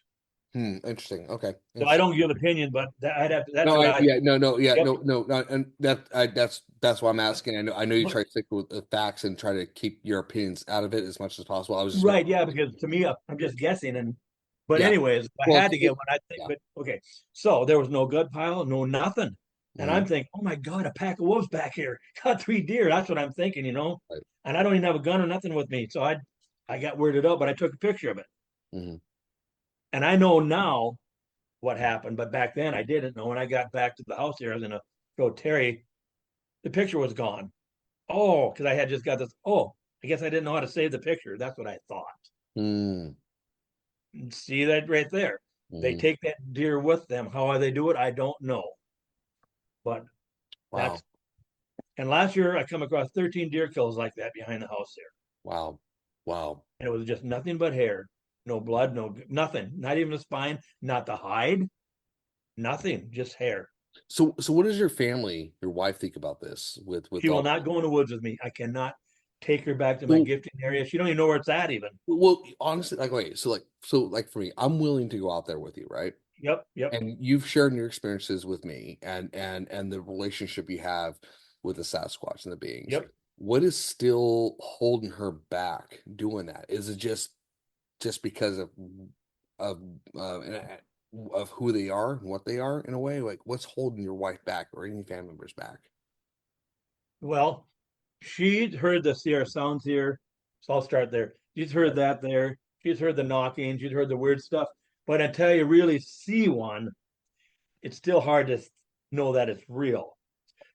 interesting. Okay, So I interesting. don't give opinion, but I'd have to, that's No, what I I yeah, no, yeah, yep. no, not, and that's why I'm asking. I know you But try to stick with the facts and try to keep your opinions out of it as much as possible. I was just right, yeah, because to me, I'm just guessing. And but yeah. anyways, if I Well, had to get one, I think. yeah. But okay, so there was no gut pile, no nothing, and Mhm, I'm thinking, oh my god, a pack of wolves back here, got three deer. That's what I'm thinking. right. And I don't even have a gun or nothing with me, so I got weirded out, but I took a picture of it, Mhm. and I know now what happened, but back then I didn't know. When I got back to the house here, I was gonna show Terry. The picture was gone. Oh, because I had just got this. Oh, I guess I didn't know how to save the picture. That's what I thought. Mm, See that right there. They mhm. take that deer with them. How they do it, I don't know. But Wow, that's and last year I come across 13 deer kills like that behind the house there. wow, wow. And it was just nothing but hair. No blood, no nothing. Not even the spine, not the hide, nothing, just hair. So what does your family, your wife, think about this with She will all? not go in the woods with me. I cannot take her back to my Well, gifting area. She don't even know where it's at even. well, honestly, like wait, so like for me, I'm willing to go out there with you, right? Yep, yep. And you've shared your experiences with me and the relationship you have with the Sasquatch and the beings. Yep. What is still holding her back doing that? Is it just because of of who they are and what they are in a way? Like what's holding your wife back or any family members back? Well, she'd heard the Sierra sounds here. So I'll start there. She's heard Right. that there. She's heard the knocking. She's heard the weird stuff. But until you really see one, it's still hard to know that it's real.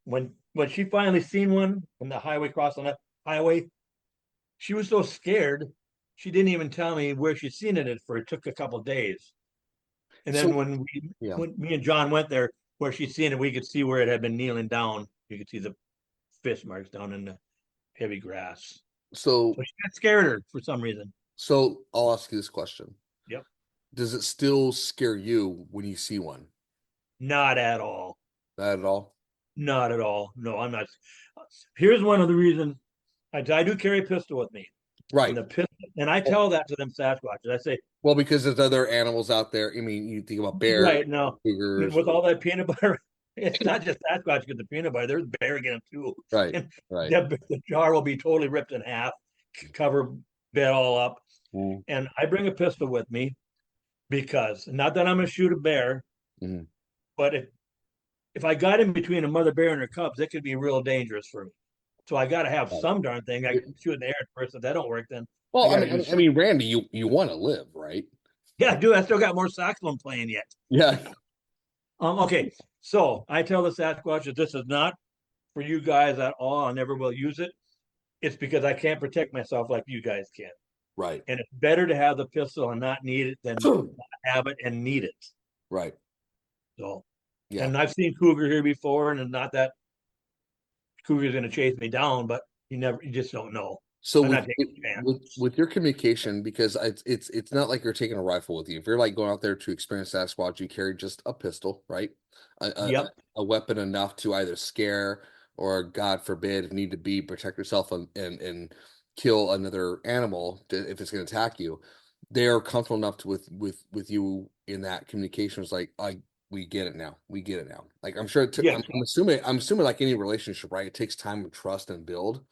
When she finally seen one from the highway crossing that highway, she was so scared she didn't even tell me where she seen it for. It took a couple of days. And then So yeah. when me and John went there where she seen it, we could see where it had been kneeling down. You could see the fish marks down in the heavy grass. So So that scared her for some reason. so I'll ask you this question. Yep. Does it still scare you when you see one? Not at all. Not at all? Not at all. No, I'm not. Here's one of the reasons I do carry a pistol with me. And Right. the pistol, and I tell that to them Sasquatches. I say, Well, because there's other animals out there. I mean, you think about bears, right now, cougars. with all that peanut butter, it's not just Sasquatch get the peanut butter. There's bear again too. Right, And right. the jar will be totally ripped in half, cover bed all up. Mm, And I bring a pistol with me because not that I'm gonna shoot a bear, mhm. but if I got in between a mother bear and her cubs, it could be real dangerous for me. So I got to have Right. some darn thing. I can shoot in the air at first. If that don't work, then I Well, got to do I something. mean, Randy, you want to live, right? Yeah, I do. I still got more saxophone playing yet. Yeah. Okay. So I tell the Sasquatch that this is not for you guys at all. I never will use it. It's because I can't protect myself like you guys can. Right. And it's better to have the pistol and not need it than not have it and need it. Right. So, Yeah. and I've seen cougar here before, and it's not that cougar's going to chase me down, but you just don't know. So I'm not taking a chance. with your communication, because it's not like you're taking a rifle with you. If you're like going out there to experience Sasquatch, you carry just a pistol, right? A, a, Yep. a weapon enough to either scare or, God forbid, if need to be, protect yourself and kill another animal if it's going to attack you. They are comfortable enough to, with you in that communication. It's like, we get it now. We get it now. Like I'm sure Yes. I'm assuming like any relationship, right? It takes time to trust and build.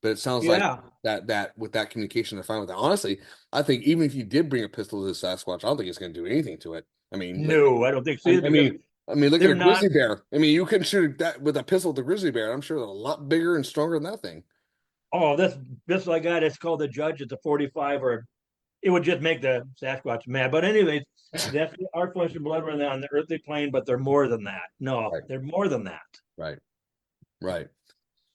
But it sounds like Yeah. that with that communication, they're fine with that. Honestly, I think even if you did bring a pistol to the Sasquatch, I don't think it's going to do anything to it. I mean, like, No, I don't think so I, either I because mean, I mean, look at they're a not. grizzly bear. I mean, you can shoot that with a pistol with a grizzly bear. I'm sure they're a lot bigger and stronger than that thing. Oh, this I got. It's called the Judge. It's a 45, or it would just make the Sasquatch mad. But anyways, that's our flesh and blood are on the earthly plane, but they're more than that. No, Right, they're more than that. right, right.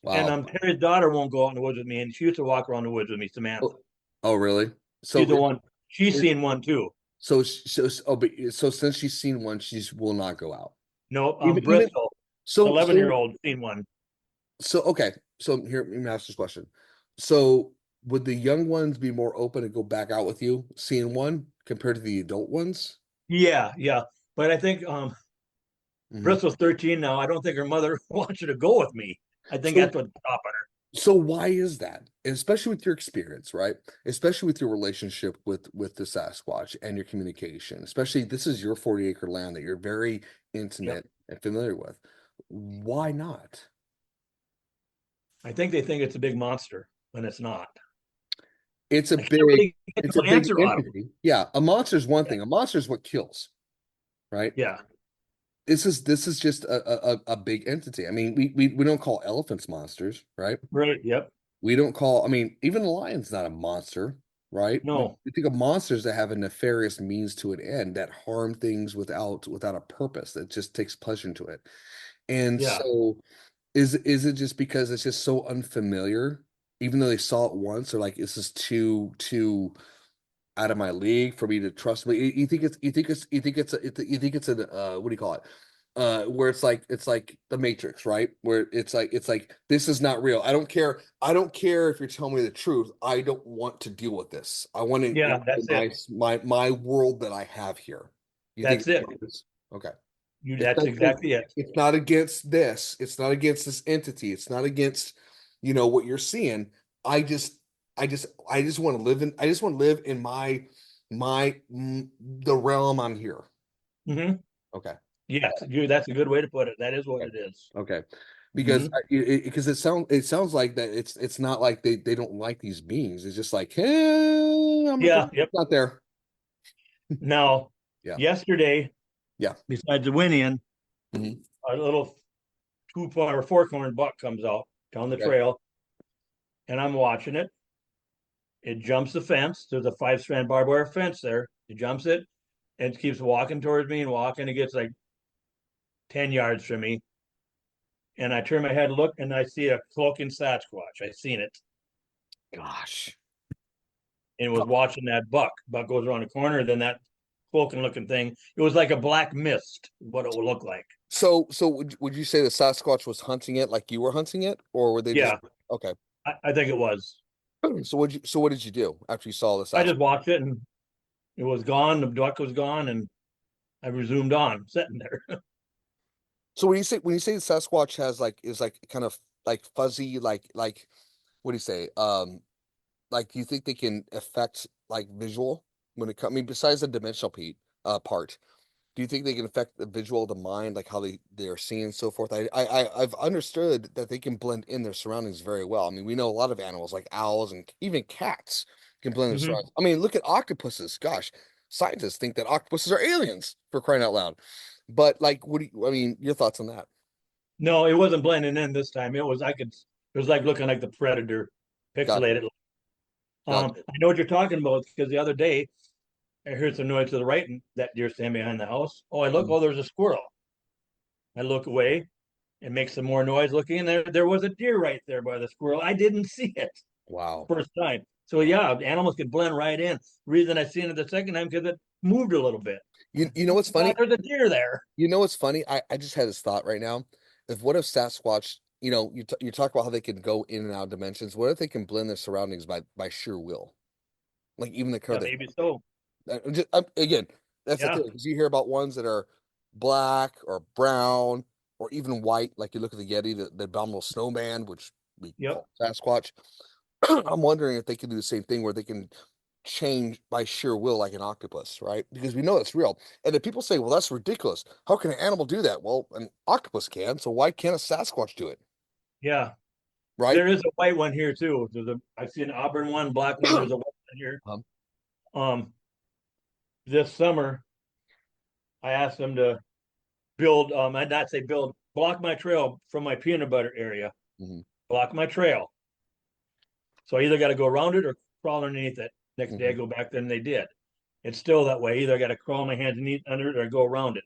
And Wow. Terry's daughter won't go out in the woods with me, and she used to walk around the woods with me, Samantha. Oh, oh, really? She's So, the one. She's it, seen one too. but so since she's seen one, she's will not go out. No, Even Bristol, so, 11-year old, seen one. okay. So here, let me ask this question. So would the young ones be more open to go back out with you, seeing one compared to the adult ones? Yeah, yeah. But I think Mhm. Bristol's 13 now. I don't think her mother wants her to go with me. I think So that's what's stopping her. so why is that? And especially with your experience, right? Especially with your relationship with the Sasquatch and your communication. Especially this is your 40-acre land that you're very Yep. intimate and familiar with. Why not? I think they think it's a big monster when it's not. It's a I can't big, really get it's a no big answer out of them. entity. Yeah, a monster's one Yeah. thing. A monster is what kills, right? Yeah. This is just a big entity. I mean, we don't call elephants monsters, right? Right. Yep. We don't call, I mean, even a lion's not a monster, right? No. We think of monsters that have a nefarious means to an end that harm things without a purpose that just takes pleasure into it. And Yeah. so is it just because it's just so unfamiliar, even though they saw it once, or like this is too out of my league for me to trust me. You think you think it's an what do you call it? Where it's like the Matrix, right? Where it's like this is not real. I don't care if you're telling me the truth. I don't want to deal with this. I want to Yeah. That's it. my world that I have here. You think That's it. it's okay? It's That's not, exactly it. it's not against this. It's not against this entity. It's not against, what you're seeing. I just, I just want to live in, I just want to live in the realm I'm here. Hmm. Okay. Yes. That's a good way to put it. That is what Okay. it is. Okay. Because Hmm. it sounds like that it's not like they don't like these beings. It's just like, I'm not, Yeah. Yep. not there. Now, Yeah. yesterday, Yeah. besides the Winnian, Mhm. a little 2 point or 4 cornered buck comes out down the Okay. trail, and I'm watching it. It jumps the fence. There's a 5-strand barbed wire fence there. It jumps it and it keeps walking towards me and walking. It gets like 10 yards from me. And I turn my head, look, and I see a cloaking Sasquatch. I seen it Gosh. and was watching that buck. Buck goes around the corner, then that cloaking looking thing. It was like a black mist, what it would look like. So would you say the Sasquatch was hunting it like you were hunting it, or were they just Yeah, okay? I think it was. So what did you do after you saw the I Sasquatch? just watched it and it was gone. The duck was gone, and I resumed on sitting there. So when you say the Sasquatch has like is like kind of like fuzzy like what do you say? Like you think they can affect like visual when it comes? I mean, besides the dimensional part, do you think they can affect the visual of the mind, like how they're seeing and so forth? I've understood that they can blend in their surroundings very well. I mean, we know a lot of animals like owls and even cats can blend their Hmm. surroundings. I mean, look at octopuses. Gosh, scientists think that octopuses are aliens for crying out loud. But like, I mean, your thoughts on that? No, it wasn't blending in this time. It was like looking like the Predator, Gotcha, pixelated. gotcha. I know what you're talking about because the other day I heard some noise to the right and that deer stand behind the house. Oh, I look, Mhm. oh, there's a squirrel. I look away. and make some more noise looking. And there was a deer right there by the squirrel. I didn't see it Wow. first time. So Wow. yeah, animals can blend right in. Reason I seen it the second time because it moved a little bit. You know what's God, funny? there's a deer there. You know what's funny? I just had this thought right now. If what if Sasquatch, you talk about how they can go in and out of dimensions. What if they can blend their surroundings by sheer will? Like even the color Yeah, they maybe so. again, that's the Yeah, thing because you hear about ones that are black or brown or even white. Like you look at the Yeti, the abominable snowman, which we yep, call Sasquatch. I'm wondering if they can do the same thing where they can change by sheer will like an octopus, right? Because we know it's real. And if people say, well, that's ridiculous. How can an animal do that? Well, an octopus can, so why can't a Sasquatch do it? yeah. Right? There is a white one here too. I've seen an auburn one, black one. There's a white one here. Um, Um, this summer I asked them to build. I'd not say build, block my trail from my peanut butter area. mhm, Block my trail. So I either got to go around it or crawl underneath it. Next day I mhm. go back there and they did. It's still that way. Either I got to crawl my hands under it or go around it.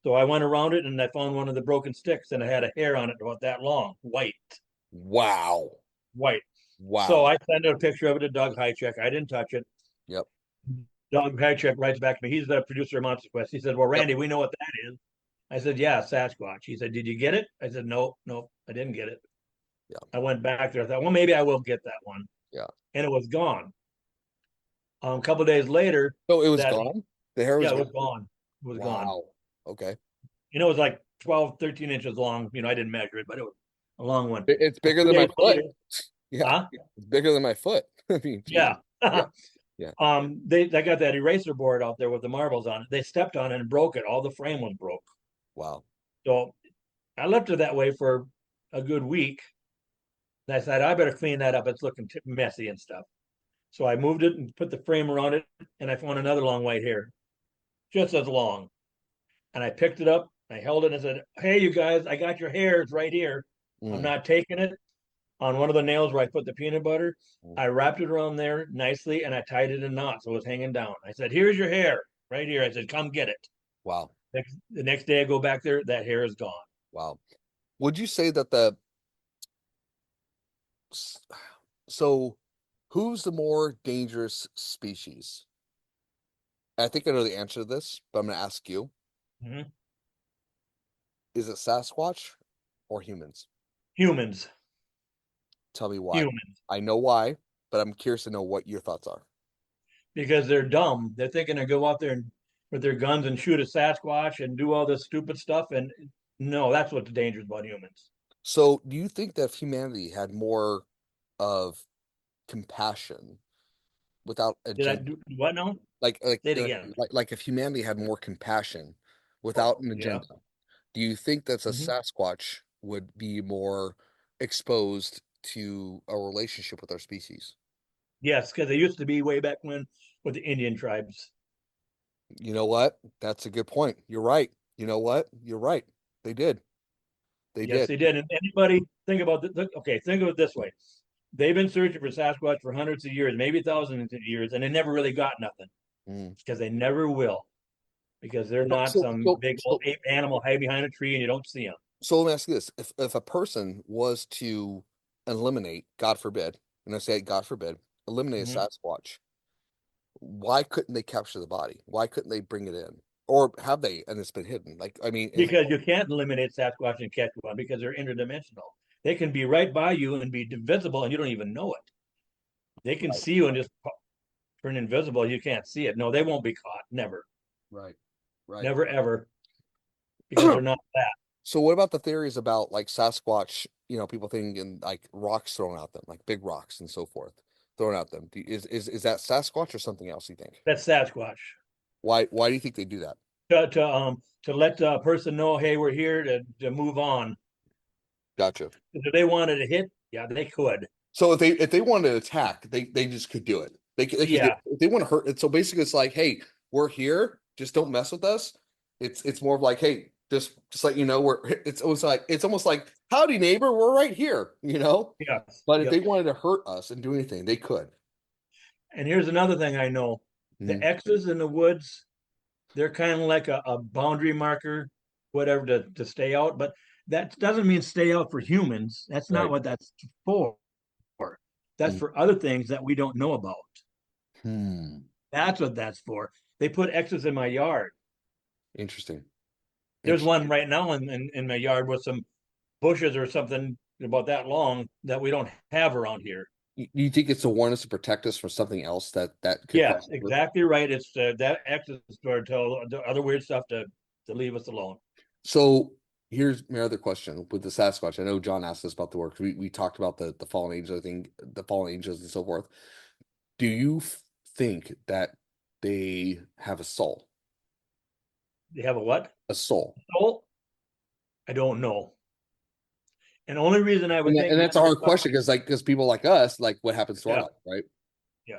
So I went around it and I found one of the broken sticks and it had a hair on it about that long, white, Wow. white. So Wow. I sent a picture of it to Doug Hychek. I didn't touch it. Yep. Doug Hychek writes back to me. He's the producer of Monster Quest. He said, "Well, Yep. Randy, we know what that is." I said, "Yeah, Sasquatch." He said, "Did you get it?" I said, "No, no, I didn't get it." Yeah. I went back there. I thought, well, maybe I will get that one, Yeah. and it was gone. A couple of days later, So it was that gone? The hair yeah, was it gone? was gone. It was gone. Wow. Okay. It was like 12, 13 inches long. I didn't measure it, but it was a long one. It's A bigger few than my days foot. later, Yeah. huh? It's bigger than my foot. I mean, Jesus. Yeah. Yeah. Yeah. They got that eraser board out there with the marbles on it. They stepped on it and broke it. All the frame was broke. Wow. So I left it that way for a good week. And I said, I better clean that up. It's looking messy and stuff. So I moved it and put the frame around it, and I found another long white hair, just as long. And I picked it up, I held it, and I said, "Hey, you guys, I got your hair. It's right here. I'm Mm, not taking it." On one of the nails where I put the peanut butter, mm. I wrapped it around there nicely, and I tied it in knots so it was hanging down. I said, "Here's your hair, right here." I said, "Come get it." Wow. The next day I go back there, that hair is gone. Wow. Would you say that the s- so who's the more dangerous species? I think I know the answer to this, but I'm going to ask you. Mhm. Is it Sasquatch or humans? Humans, Tell me why. humans, I know why, but I'm curious to know what your thoughts are. because they're dumb. They're thinking to go out there and with their guns and shoot a Sasquatch and do all this stupid stuff. And no, that's what's dangerous about humans. So, do you think that if humanity had more of compassion without Did I agenda, do what now? like like Say it like again. like, like if humanity had more compassion without Oh, an yeah. agenda, do you think that a Hmm. Sasquatch would be more exposed to a relationship with our species? Yes, because they used to be way back when with the Indian tribes. You know what? That's a good point. You're right. You know what? You're right. They did. They Yes, did. they did. And anybody think about okay, think of it this way. They've been searching for Sasquatch for hundreds of years, maybe thousands of years, and they never really got nothing Mm. because they never will, because they're not So, some so, big old so, ape animal hide behind a tree and you don't see them. so let me ask you this: if a person was to eliminate, God forbid, and I say God forbid, eliminate a Mhm. Sasquatch, why couldn't they capture the body? Why couldn't they bring it in, or have they, and it's been hidden? Like, I mean, is Because you can't eliminate Sasquatch and catch one because they're interdimensional. They can be right by you and be invisible and you don't even know it. They can right, see you and just turn invisible. You can't see it. No, they won't be caught. Never, right, right. never, ever, because they're not that. So what about the theories about like Sasquatch, people thinking like rocks thrown at them, like big rocks and so forth, thrown at them. Is that Sasquatch or something else, you think? That's Sasquatch. Why do you think they do that? To let the person know, hey, we're here to move on. Gotcha. If they wanted to hit, yeah, they could. So if they wanted to attack, they just could do it. They could do Yeah, it. If they want to hurt it. So basically it's like, hey, we're here, just don't mess with us. It's more of like, hey, just let you know it's almost like howdy neighbor, we're right here. yeah, But if yep. they wanted to hurt us and do anything, they could. And here's another thing I know: the Mhm. X's in the woods, they're kind of like a boundary marker, whatever to stay out. But that doesn't mean stay out for humans. That's not Right. what that's for. That's Mm. for other things that we don't know about. Hmm. That's what that's for. They put X's in my yard. Interesting. There's one Interesting. right now in my yard with some bushes or something about that long that we don't have around here. You think it's to warn us to protect us from something else that could Yes, cross over? exactly right. It's that X is to tell the other weird stuff to leave us alone. So here's my other question with the Sasquatch. I know John asked us about the work. We talked about the fallen angel thing, the fallen angels and so forth. Do you think that they have a soul? They have a what? A soul. Soul? I don't know. And the only reason I would think And that's a maybe hard question because people like us, like what happens to our yeah, life, right? yeah.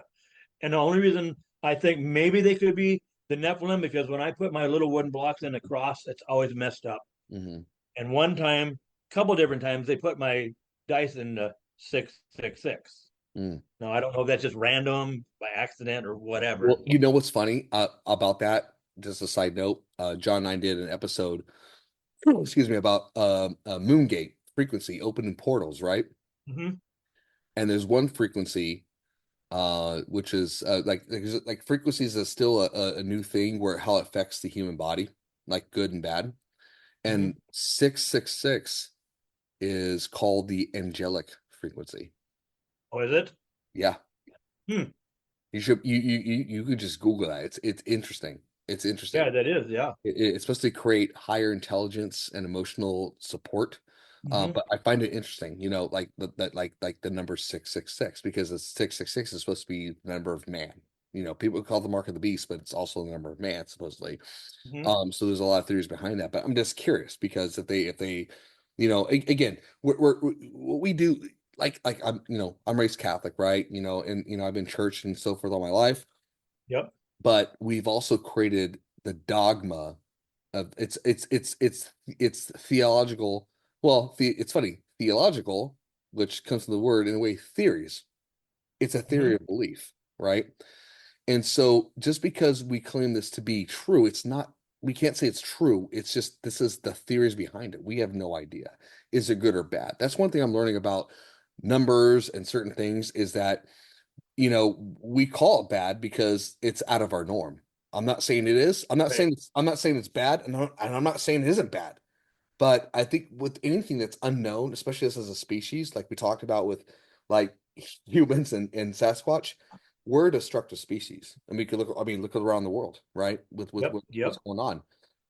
And the only reason I think maybe they could be the Nephilim because when I put my little wooden blocks in the cross, it's always messed up. Hmm. And one time, couple different times, they put my dice in the 666. Mm. Now I don't know if that's just random by accident or whatever. Well, you know what's funny about that? Just a side note. John and I did an episode, excuse me, about Moongate frequency, opening portals, right? Hmm. And there's one frequency which is like frequencies is still a new thing where how it affects the human body, like good and bad. Hmm. And 666 is called the angelic frequency. Oh, is it? Yeah. Hmm. You should you could just Google that. It's interesting. It's Yeah, interesting. that is. Yeah. It's supposed to create higher intelligence and emotional support. Hmm. But I find it interesting, like that, like the number 666, because the 666 is supposed to be the number of man. People call it the mark of the beast, but it's also the number of man, supposedly. Hmm. So there's a lot of theories behind that. But I'm just curious because if they, again, what we do, like I'm raised Catholic, right? And I've been church and so forth all my life, Yep. but we've also created the dogma of it's theological. Well, it's funny, theological, which comes from the word in a way, theories. It's a theory Hmm. of belief, right? And so just because we claim this to be true, it's not, we can't say it's true. It's just this is the theories behind it. We have no idea. Is it good or bad? That's one thing I'm learning about numbers and certain things is that we call it bad because it's out of our norm. I'm not saying it is. Right. I'm not saying it's bad, and I'm not saying it isn't bad. But I think with anything that's unknown, especially us as a species, like we talked about with like humans and Sasquatch, we're a destructive species. And we could look, I mean, look around the world, right? Yep. With what's Yep. going on.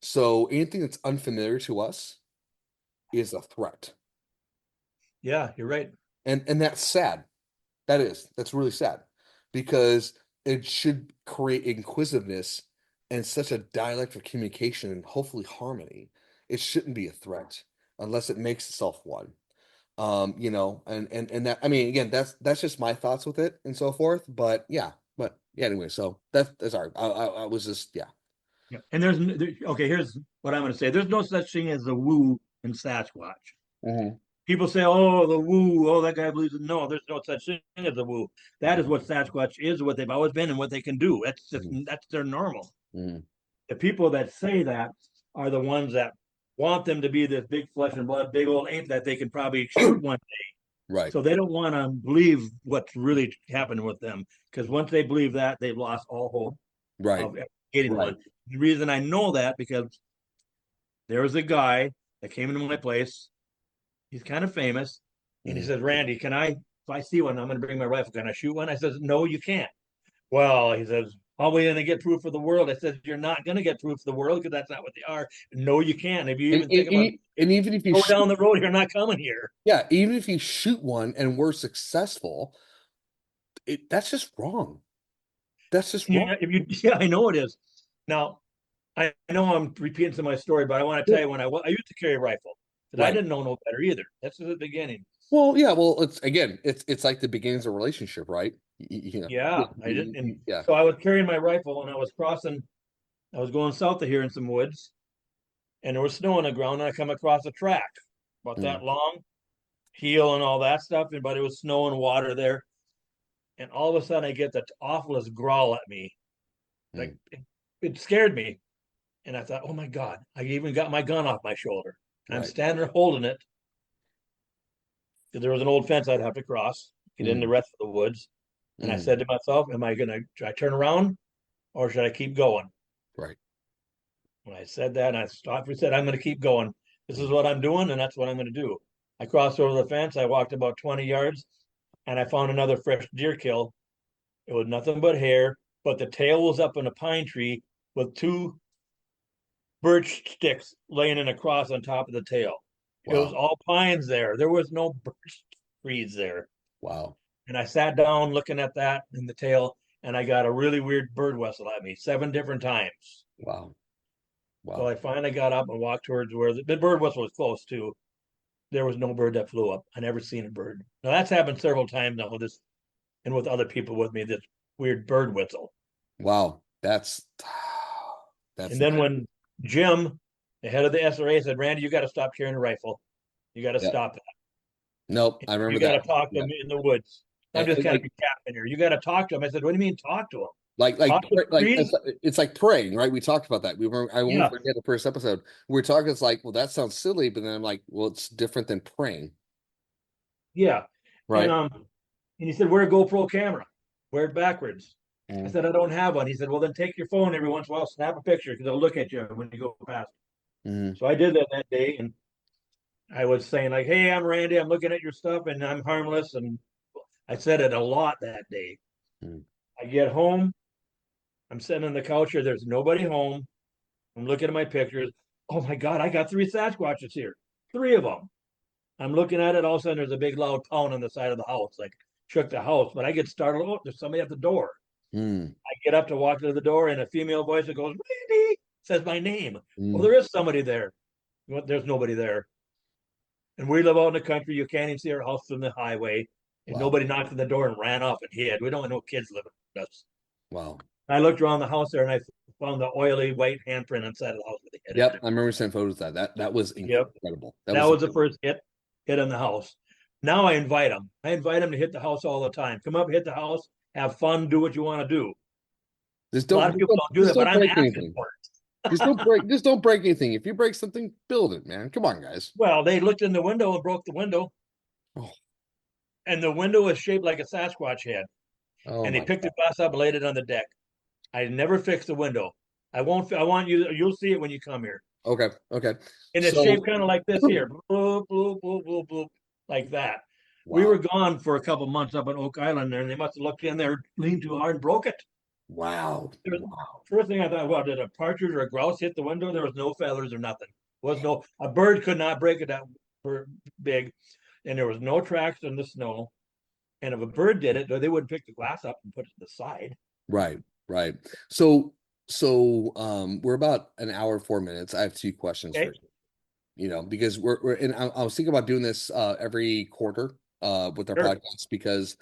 So anything that's unfamiliar to us is a threat. Yeah, you're right. And that's sad. That's really sad because it should create inquisitiveness and such a dialect of communication and hopefully harmony. It shouldn't be a threat unless it makes itself one. And that, I mean, again, that's just my thoughts with it and so forth. But yeah, anyway, so that's all right. I was just, yeah. Yeah. And okay, here's what I'm going to say. There's no such thing as the woo in Sasquatch. Hmm. People say, "Oh, the woo, oh, that guy believes it." No, there's no such thing as the woo. That is what Sasquatch is, what they've always been, and what they can do. That's their normal. Hmm. The people that say that are the ones that want them to be this big flesh and blood, big old ape that they can probably shoot one. Right, So they don't want to believe what's really happening with them because once they believe that, they've lost all hope right, of getting right. one. The reason I know that because there was a guy that came into my place. He's kind of famous, and he Hmm. says, "Randy, can I? If I see one, I'm going to bring my rifle. Can I shoot one?" I says, "No, you can't." Well, he says, "How are we going to get proof of the world?" I said, "You're not going to get proof of the world because that's not what they are." No, you can't. If you And, even and, think about and even if you go shoot, down the road, you're not coming here. yeah, even if you shoot one and we're successful, that's just wrong. That's just And wrong. if you, yeah, I know it is. Now, I know I'm repeating some of my story, but I want to Yeah. tell you when I used to carry a rifle because I Right. didn't know no better either. That's the beginning. Well, yeah. Well, it's like the beginnings of a relationship, right? Yeah, I didn't. And Yeah. so I was carrying my rifle and I was crossing. I was going south of here in some woods, and there was snow on the ground. And I come across a track about Mm, that long, heel and all that stuff, but it was snow and water there. And all of a sudden, I get the awfulest growl at me. mm, It scared me, and I thought, "Oh my God!" I even got my gun off my shoulder I'm Right. standing there holding it because there was an old fence I'd have to cross, get in the Mm, rest of the woods. And I mm, said to myself, should I turn around or should I keep going? right. When I said that, and I stopped and said, I'm going to keep going. This is Mm, what I'm doing, and that's what I'm going to do. I crossed over the fence. I walked about 20 yards, and I found another fresh deer kill. It was nothing but hair, but the tail was up in a pine tree with two birch sticks laying in a cross on top of the tail. It was wow. all pines there. There was no birch trees there. Wow. And I sat down looking at that in the tail, and I got a really weird bird whistle at me 7 different times. Wow. So Wow. I finally got up and walked towards where the bird whistle was close to. There was no bird that flew up. I never seen a bird. Now that's happened several times now with this and with other people with me, this weird bird whistle. Wow. That's And then incredible. when Jim, the head of the SRA, said, Randy, you got to stop carrying a rifle. You got to Yeah. stop that. Nope. I You remember got to that. talk to Yeah. him in the woods. I'm just kind of Like, capping here. You got to talk to him. I said, what do you mean talk to him? like, Talk to the like trees? it's like praying, right? We talked about that. I won't Yeah. forget the first episode. We were talking. It's like, well, that sounds silly, but then I'm like, well, it's different than praying, Yeah. And right? he said, wear a GoPro camera. Wear it backwards. I Mm, said, I don't have one. He said, well, then take your phone every once in a while, snap a picture because they'll look at you when you go past. mm, So I did that day, and I was saying like, "Hey, I'm Randy. I'm looking at your stuff, and I'm harmless." And I said it a lot that day. mm. I get home. I'm sitting on the couch here. There's nobody home. I'm looking at my pictures. Oh my God, I got 3 Sasquatches here. 3 of them. I'm looking at it. All of a sudden, there's a big loud pound on the side of the house, like shook the house. But I get startled. Oh, there's somebody at the door. Mm, I get up to walk to the door, and a female voice that goes, Randy, says my name. Well, mm. there is somebody there. Well, there's nobody there. And we live out in the country. You can't even see our house from the highway. And Wow. nobody knocked on the door and ran up and hid. We don't have no kids living with us. Wow. I looked around the house there and I found the oily white handprint inside of the house with the hit in Yep. it. I remember seeing photos of that. That was Yep. incredible. That That was was the first hit in the house. Now I invite them. I invite them to hit the house all the time. Come up, hit the house, have fun, do what you want to do. A lot of people don't do just that, but don't I'm break asking anything. for it. Just don't break anything. If you break something, build it, man. Come on, guys. Well, they looked in the window and broke the window, Oh, and the window was shaped like a Sasquatch head. oh And they my picked the God. glass up and laid it on the deck. I never fixed the window. I won't. I want you. You'll see it when you come here. Okay. Okay. And it's So shaped kind of like this here, bloop, bloop, bloop, bloop, bloop, like that. We wow. were gone for a couple months up on Oak Island there, and they must have looked in there, leaned too hard, and broke it. Wow. There was, Wow. first thing I thought, well, did a partridge or a grouse hit the window? There was no feathers or nothing. Was no a bird could not break it that big, and there was no tracks in the snow. And if a bird did it, they wouldn't pick the glass up and put it to the side. Right. Right. We're about an hour, 4 minutes. I have two questions for Okay, you. Because we're and I was thinking about doing this every quarter with our sure. podcast because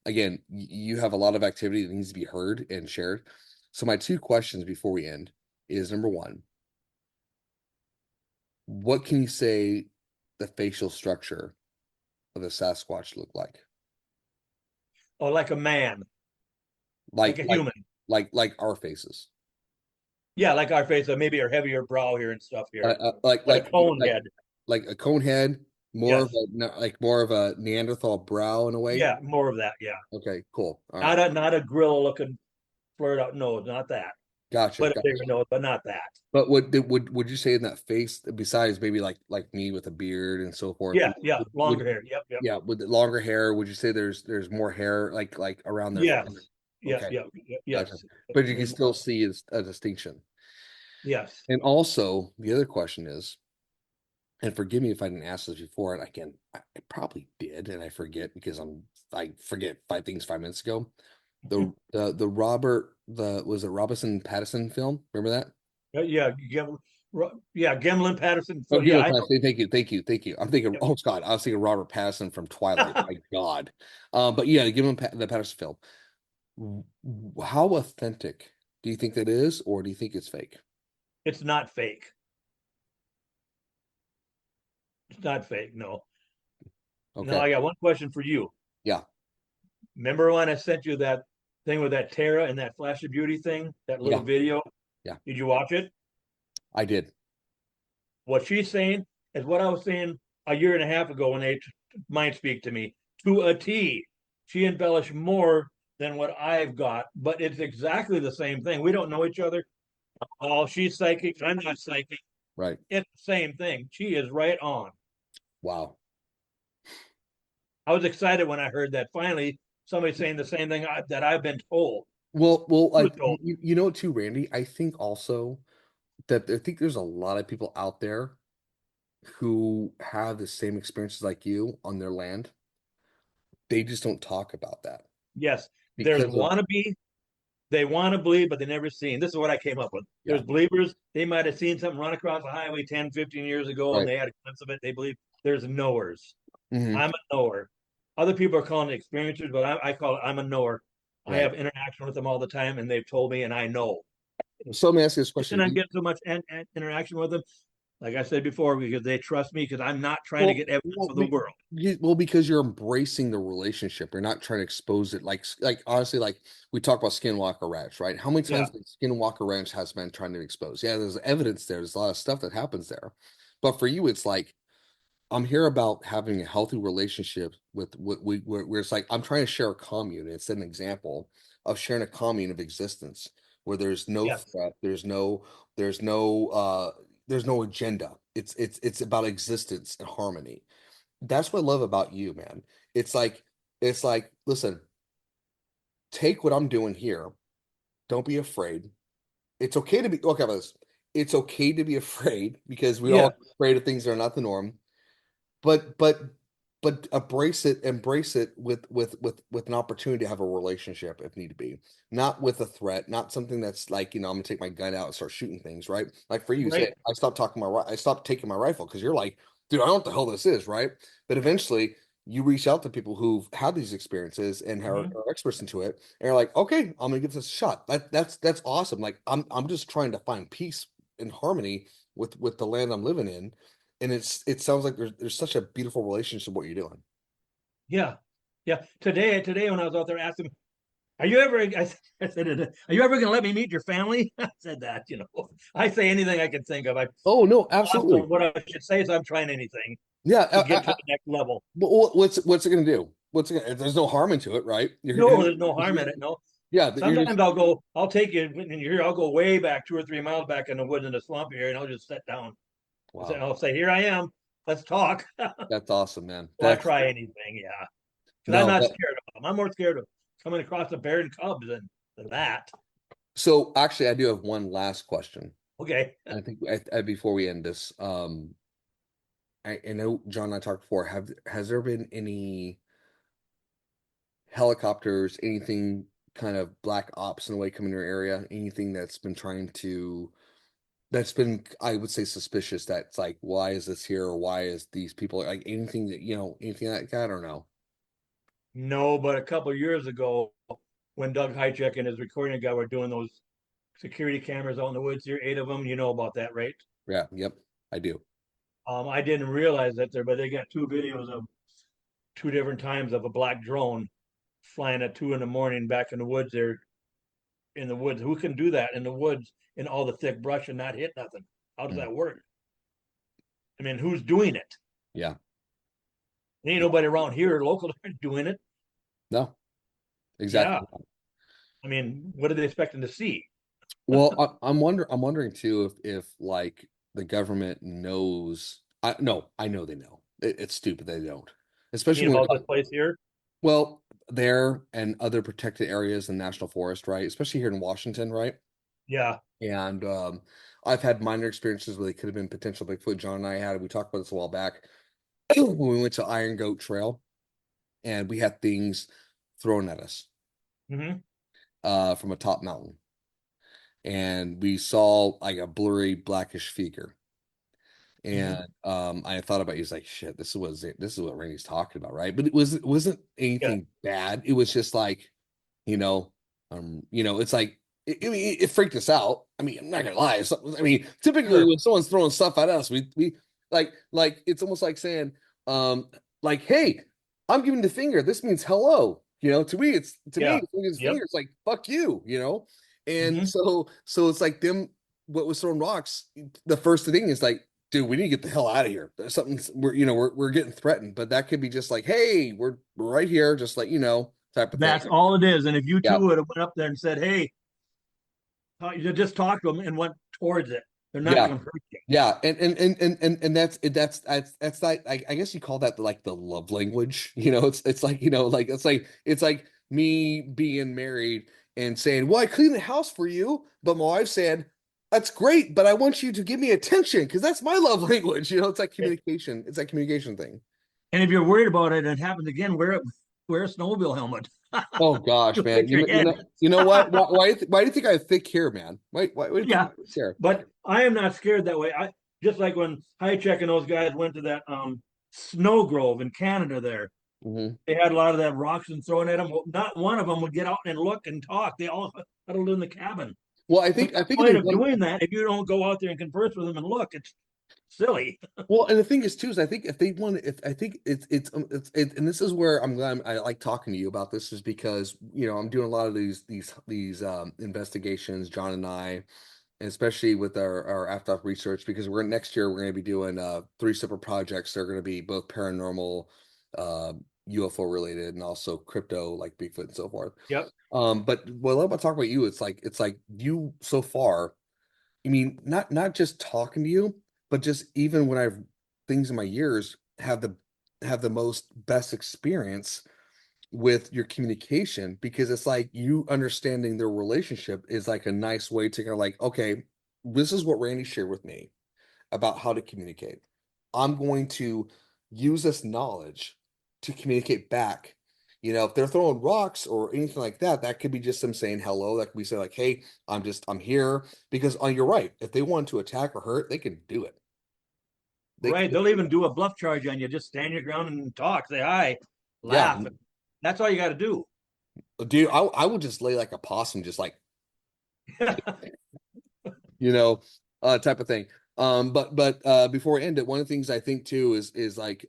again, you have a lot of activity that needs to be heard and shared. So my two questions before we end is number one, what can you say the facial structure of a Sasquatch look like? Oh, like a man, like Like a like human. like our faces. Yeah, like our face, maybe our heavier brow here and stuff here, Like but a cone head. like a cone head, Yes. more of a Neanderthal brow in a way. Yeah, more of that. Yeah. Okay, cool. All right. Not a grill looking flirt out nose, not that. Gotcha, But a bigger gotcha. nose, but not that. But would you say in that face, besides maybe like me with a beard and so forth, Yeah, yeah. would Longer hair. Yep, yep. yeah, with the longer hair, would you say there's more hair like around their Yes. face? Yeah, Okay, yeah, gotcha. yes. But you can There's still more. see a distinction. Yes. And also the other question is, and forgive me if I didn't ask this before, and again, I probably did, and I forget because I forget 5 minutes ago. The Robert the was it Robinson Pattinson film? Remember that? Yeah, yeah, Gimlin Patterson. Oh, So yeah, Gilbert I know. Patterson. Thank you, thank you, thank you. I'm thinking, Yep. oh God, I was thinking Robert Pattinson from Twilight. My God. But yeah, give him the Patterson film. How authentic do you think that is, or do you think it's fake? It's not fake. It's not fake. No. Now Okay. I got one question for you. Yeah. Remember when I sent you that thing with that Tara and that Flash of Beauty thing, that little Yeah. video? Yeah. Did you watch it? I did. What she's saying is what I was saying a year and a half ago when they mind speak to me to a T. She embellished more than what I've got, but it's exactly the same thing. We don't know each other. Oh, she's psychic. I'm not psychic. Right. It's the same thing. She is right on. Wow. I was excited when I heard that finally somebody saying the same thing that I've been told. Well, Was like told. you know too, Randy. I think also that I think there's a lot of people out there who have the same experiences like you on their land. They just don't talk about that Yes, there's because of wannabe. They want to believe, but they never seen. This is what I came up with. yeah. There's believers. They might have seen something run across the highway 10, 15 years ago and Right. they had a glimpse of it. They believe there's knowers. Hmm. I'm a knower. Other people are calling it experiencers, but I call it I'm a knower. I Right. have interaction with them all the time and they've told me and I know. So let me ask you this And question. I'm getting so much interaction with them, like I said before, because they trust me because I'm not trying to Well, get evidence well, for the world. because you're embracing the relationship. You're not trying to expose it. Like honestly, like we talk about Skinwalker Ranch, right? How many Yeah. times Skinwalker Ranch has been trying to expose? Yeah, there's evidence there. There's a lot of stuff that happens there. But for you, it's like I'm here about having a healthy relationship with what where it's like I'm trying to share a commune. It's an example of sharing a commune of existence where there's no Yes. threat, there's no there's no agenda. It's about existence and harmony. That's what I love about you, man. It's like listen, take what I'm doing here. Don't be afraid. It's okay to be okay about this. It's okay to be afraid because we all Yeah. get afraid of things that are not the norm, but but embrace it with an opportunity to have a relationship if need be, not with a threat, not something that's like, I'm gonna take my gun out and start shooting things, right? Like for you say, Right. I stopped taking my rifle because you're like, dude, I don't know what the hell this is, right? But eventually you reach out to people who've had these experiences and Mm-hmm. are experts into it, and you're like, okay, I'm gonna give this a shot. That's awesome. Like I'm just trying to find peace and harmony with the land I'm living in, and it sounds like there's such a beautiful relationship what you're doing. Yeah. Yeah. Today when I was out there asking, are you ever, I said, are you ever going to let me meet your family? I said that. I say anything I can think of. I Oh no, also, absolutely. what I should say is I'm trying anything Yeah. to get to the next level. But what's it gonna do? There's no harm into it, right? No, there's no harm in it. No. Yeah, you're just Sometimes I'll take you when you're here, I'll go way back 2 or 3 miles back in the woods in the swamp here and I'll just sit down. wow. I'll say, here I am. Let's talk. That's awesome, man. Well, I That's try anything. Yeah. Because I'm no, not that scared of them. I'm more scared of coming across a bear and cubs than that. so actually I do have one last question. Okay. I think before we end this, I know John and I talked before. Has there been any helicopters, anything kind of black ops in a way coming to your area? Anything that's been, I would say, suspicious that's like, why is this here? Or why is these people like anything that, anything like that or no? No, but a couple of years ago, when Doug Hijack and his recording guy were doing those security cameras out in the woods here, 8 of them, you know about that, right? Yeah, yep, I do. I didn't realize that there, but they got two videos of 2 different times of a black drone flying at 2 in the morning back in the woods there in the woods. Who can do that in the woods in all the thick brush and not hit nothing? How does Mm, that work? I mean, who's doing it? yeah, There ain't nobody around here local doing it. no, Yeah. exactly. I mean, what are they expecting to see? Well, I'm wondering too if like the government knows. No, I know they know. It's stupid they don't, You mean especially when about this place here? well, there and other protected areas in national forest, right? Especially here in Washington, right? Yeah. And I've had minor experiences where they could have been potential Bigfoot. John and I had, we talked about this a while back when we went to Iron Goat Trail and we had things thrown at us Mm-hmm. from a top mountain. And we saw like a blurry blackish figure. Mm-hmm. And I thought about it, he's like, shit, this is what Randy's talking about, right? But it wasn't Yeah. anything bad. It was just like, you know, it's like it freaked us out. I mean, I'm not gonna lie. I mean, typically Sure. when someone's throwing stuff at us, we like it's almost like saying, um, like, hey, I'm giving the finger. This means hello. To me, Yeah. it's his Yep. finger. It's like fuck you. And Mm-hmm. so it's like them. What was throwing rocks? The first thing is like, dude, we need to get the hell out of here. There's something we're getting threatened, but that could be just like, hey, we're right here, just like type of thing. That's all it is. And if you two Yeah, would have went up there and said, "Hey," you just talked to them and went towards it, they're not yeah, going to hurt you. yeah, and that's like I guess you call that like the love language. It's like it's like me being married and saying, "Well, I cleaned the house for you," but my wife saying, "That's great, but I want you to give me attention because that's my love language." It's like communication. It's that communication thing. And if you're worried about it and it happens again, wear a snowmobile helmet. Oh gosh, You'll man. hit your head. You know what? Why do you think I have thick hair, man? Why do you think I Yeah, have thick hair? but I am not scared that way. I just like when High Check and those guys went to that snow grove in Canada. There, Hmm. they had a lot of that rocks and throwing at them. Not one of them would get out and look and talk. They all huddled in the cabin. Well, What's I the think point they of doing that if you don't go out there and converse with them and look? It's silly. well, and the thing is too is I think if they want, if I think and this is where I'm glad I like talking to you about this is because I'm doing a lot of these investigations, John and I, and especially with our after research because next year we're going to be doing three separate projects. They're going to be both paranormal, uh, UFO related, and also crypto like Bigfoot and so forth. Yep. But what I love about talking about you, it's like you so far. I mean, not just talking to you, but just even when I've things in my years have the most best experience with your communication because it's like you understanding their relationship is like a nice way to kind of like, okay, this is what Randy shared with me about how to communicate. I'm going to use this knowledge to communicate back. If they're throwing rocks or anything like that, that could be just them saying hello. That could be saying like, "Hey, I'm here." Because you're right. If they want to attack or hurt, they can do it. They Right. can, They'll even do a bluff charge on you. Just stand your ground and talk, say hi, yeah, laugh. That's all you got to do. dude. I would just lay like a possum, just like you know, type of thing. But before I end it, one of the things I think too is like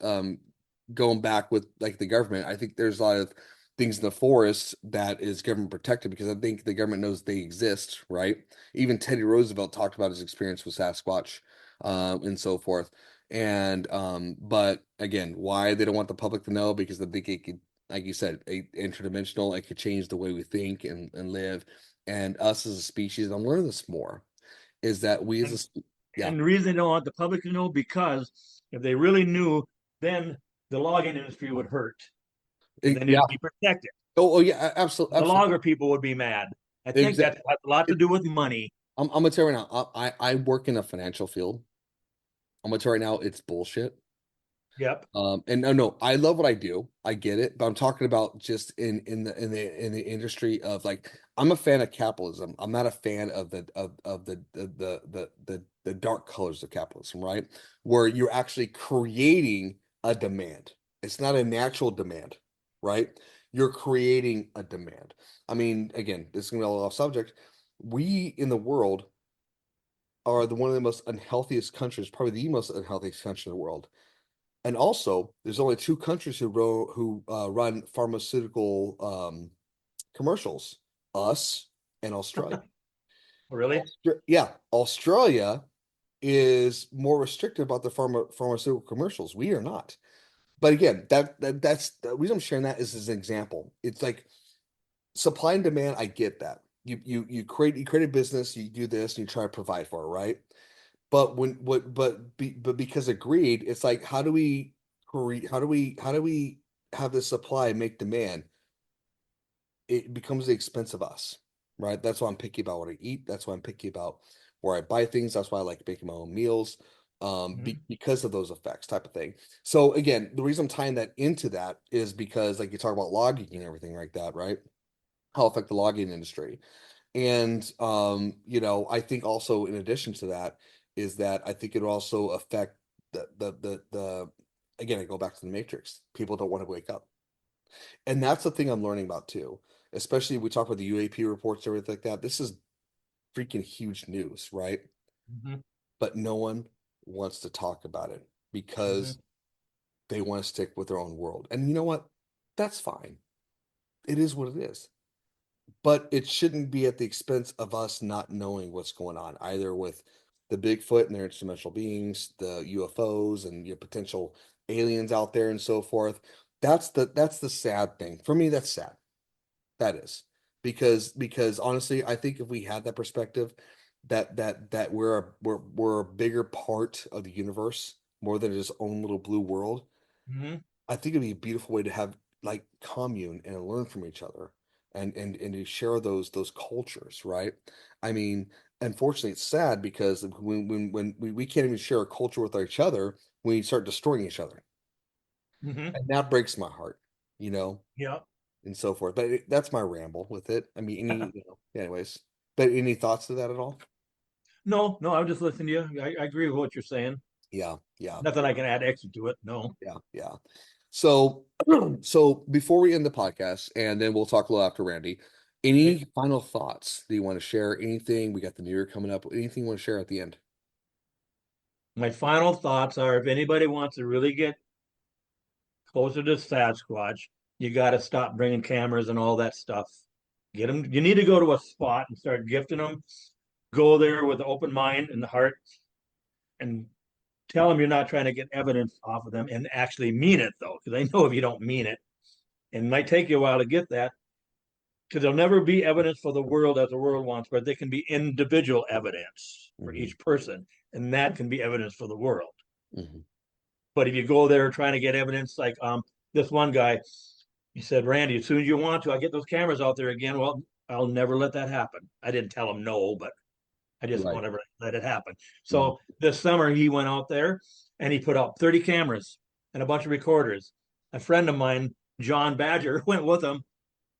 going back with like the government. I think there's a lot of things in the forest that is government protected because I think the government knows they exist, right? Even Teddy Roosevelt talked about his experience with Sasquatch, and so forth. And but again, why they don't want the public to know because they think it could, like you said, interdimensional. It could change the way we think and live. And us as a species, I'm learning this more is that we as and yeah, and the reason they don't want the public to know because if they really knew, then the logging industry would hurt, and then yeah, it'd be protected. oh yeah, absolutely, The absolutely, logger people would be mad. I think that exactly. has a lot to do with money. I'm gonna tell you right now, I work in a financial field. I'm gonna tell you right now, it's bullshit. Yep. And no, I love what I do. I get it, but I'm talking about just in the industry of like I'm a fan of capitalism. I'm not a fan of the dark colors of capitalism, right? Where you're actually creating a demand. It's not a natural demand, right? You're creating a demand. I mean, again, this is gonna be a little off subject. We in the world are one of the most unhealthiest countries, probably the most unhealthiest country in the world. And also, there's only two countries who run pharmaceutical commercials, us and Australia. Really? Yeah, Australia is more restrictive about the pharmaceutical commercials. We are not. But again, that's the reason I'm sharing that is as an example. It's like supply and demand. I get that. You create a business, you do this, and you try to provide for it, right? But when what but because of greed, it's like how do we have this supply make demand? It becomes the expense of us, right? That's why I'm picky about what I eat. That's why I'm picky about where I buy things. That's why I like making my own meals, Mhm. because of those effects, type of thing. So again, the reason I'm tying that into that is because like you talk about logging and everything like that, right? How affect the logging industry. And I think also in addition to that is that I think it will also affect the again, I go back to the matrix. People don't want to wake up. And that's the thing I'm learning about too. Especially we talk about the UAP reports, everything like that. This is freaking huge news, right? Mhm. But no one wants to talk about it Mhm. because they want to stick with their own world. And you know what? That's fine. It is what it is. But it shouldn't be at the expense of us not knowing what's going on, either with the Bigfoot and their interdimensional beings, the UFOs and your potential aliens out there and so forth. That's the sad thing. For me, that's sad. That is. Because honestly, I think if we had that perspective that we're a bigger part of the universe more than its own little blue world, Hmm. I think it'd be a beautiful way to have like commune and learn from each other and to share those cultures, right? I mean, unfortunately, it's sad because when we can't even share a culture with each other, we start destroying each other, Hmm. and that breaks my heart, you know, Yeah. and so forth. But that's my ramble with it. I mean, anyways. But any thoughts to that at all? No, no, I'm just listening to you. I agree with what you're saying. Yeah, yeah. Nothing I can add extra to it. No. Yeah, yeah. So, so before we end the podcast, and then we'll talk a little after Randy, Okay. any final thoughts that you want to share? Anything? We got the new year coming up. Anything you want to share at the end? My final thoughts are if anybody wants to really get closer to Sasquatch, you got to stop bringing cameras and all that stuff. Get them. You need to go to a spot and start gifting them. Go there with an open mind and heart and tell them you're not trying to get evidence off of them and actually mean it, though, because I know if you don't mean it, and it might take you a while to get that, because there'll never be evidence for the world as the world wants, but there can be individual evidence for Hmm. each person, and that can be evidence for the world. Hmm. But if you go there trying to get evidence, like this one guy, he said, Randy, as soon as you want to, I get those cameras out there again. Well, I'll never let that happen. I didn't tell him no, but I just Right. won't ever let it happen. Hmm. So this summer he went out there and he put up 30 cameras and a bunch of recorders. A friend of mine, John Badger, went with him.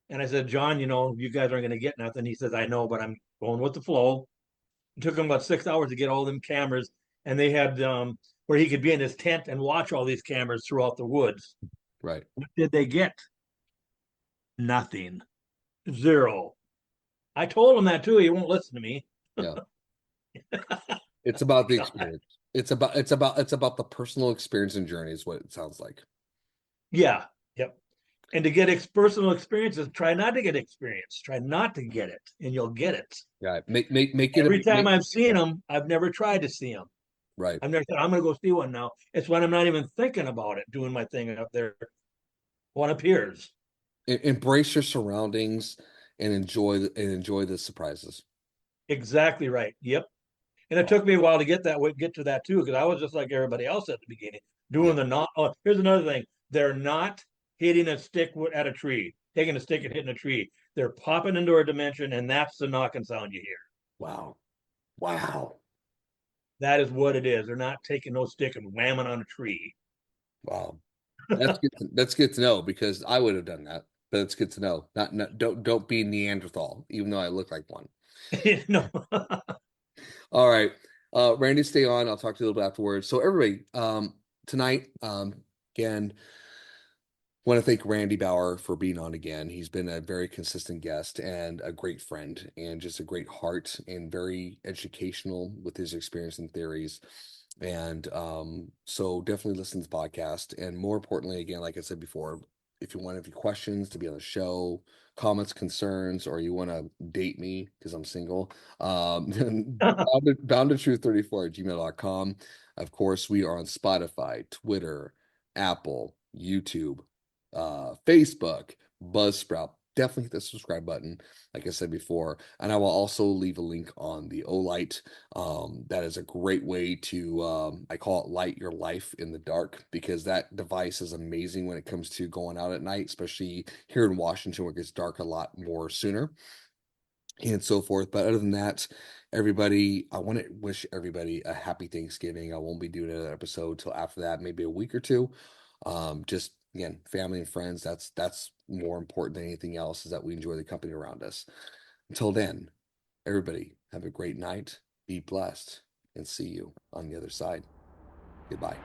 And I said, John, you guys aren't going to get nothing. He says, I know, but I'm going with the flow. It took him about 6 hours to get all them cameras. And they had where he could be in his tent and watch all these cameras throughout the woods. Right. What did they get? Nothing. Zero. I told him that too. He won't listen to me. Yeah. It's about the experience. It's about the personal experience and journey is what it sounds like. Yeah. Yep. And to get personal experiences, try not to get experience. Try not to get it, and you'll get it. Yeah. Make it a Every time make, I've seen yeah, them, I've never tried to see them. right. I've never said, I'm going to go see one now. It's when I'm not even thinking about it, doing my thing up there. One appears. Embrace your surroundings and enjoy the surprises. Exactly right. Yep. And it took me a while to get to that too, because I was just like everybody else at the beginning, Yeah. doing the not. Oh, here's another thing: they're not hitting a stick at a tree, taking a stick and hitting a tree. They're popping into a dimension, and that's the knocking sound you hear. Wow. Wow. That is what it is. They're not taking no stick and whamming on a tree. Wow. That's good to know because I would have done that. But it's good to know. Not don't be Neanderthal, even though I look like one. No. All right. Randy, stay on. I'll talk to you a little bit afterwards. So everybody, tonight, again, want to thank Randy Bauer for being on again. He's been a very consistent guest and a great friend and just a great heart and very educational with his experience and theories. And so definitely listen to the podcast. And more importantly, again, like I said before, if you want any questions to be on the show, comments, concerns, or you want to date me because I'm single, bound to truth 34 at gmail.com. Of course, we are on Spotify, Twitter, Apple, YouTube, Facebook, Buzzsprout. Definitely hit the subscribe button, like I said before. And I will also leave a link on the Olight. That is a great way to, I call it light your life in the dark because that device is amazing when it comes to going out at night, especially here in Washington where it gets dark a lot more sooner and so forth. But other than that, everybody, I want to wish everybody a happy Thanksgiving. I won't be doing another episode till after that, maybe a week or two. Just again, family and friends. That's more important than anything else is that we enjoy the company around us. Until then, everybody have a great night, be blessed, and see you on the other side. Goodbye.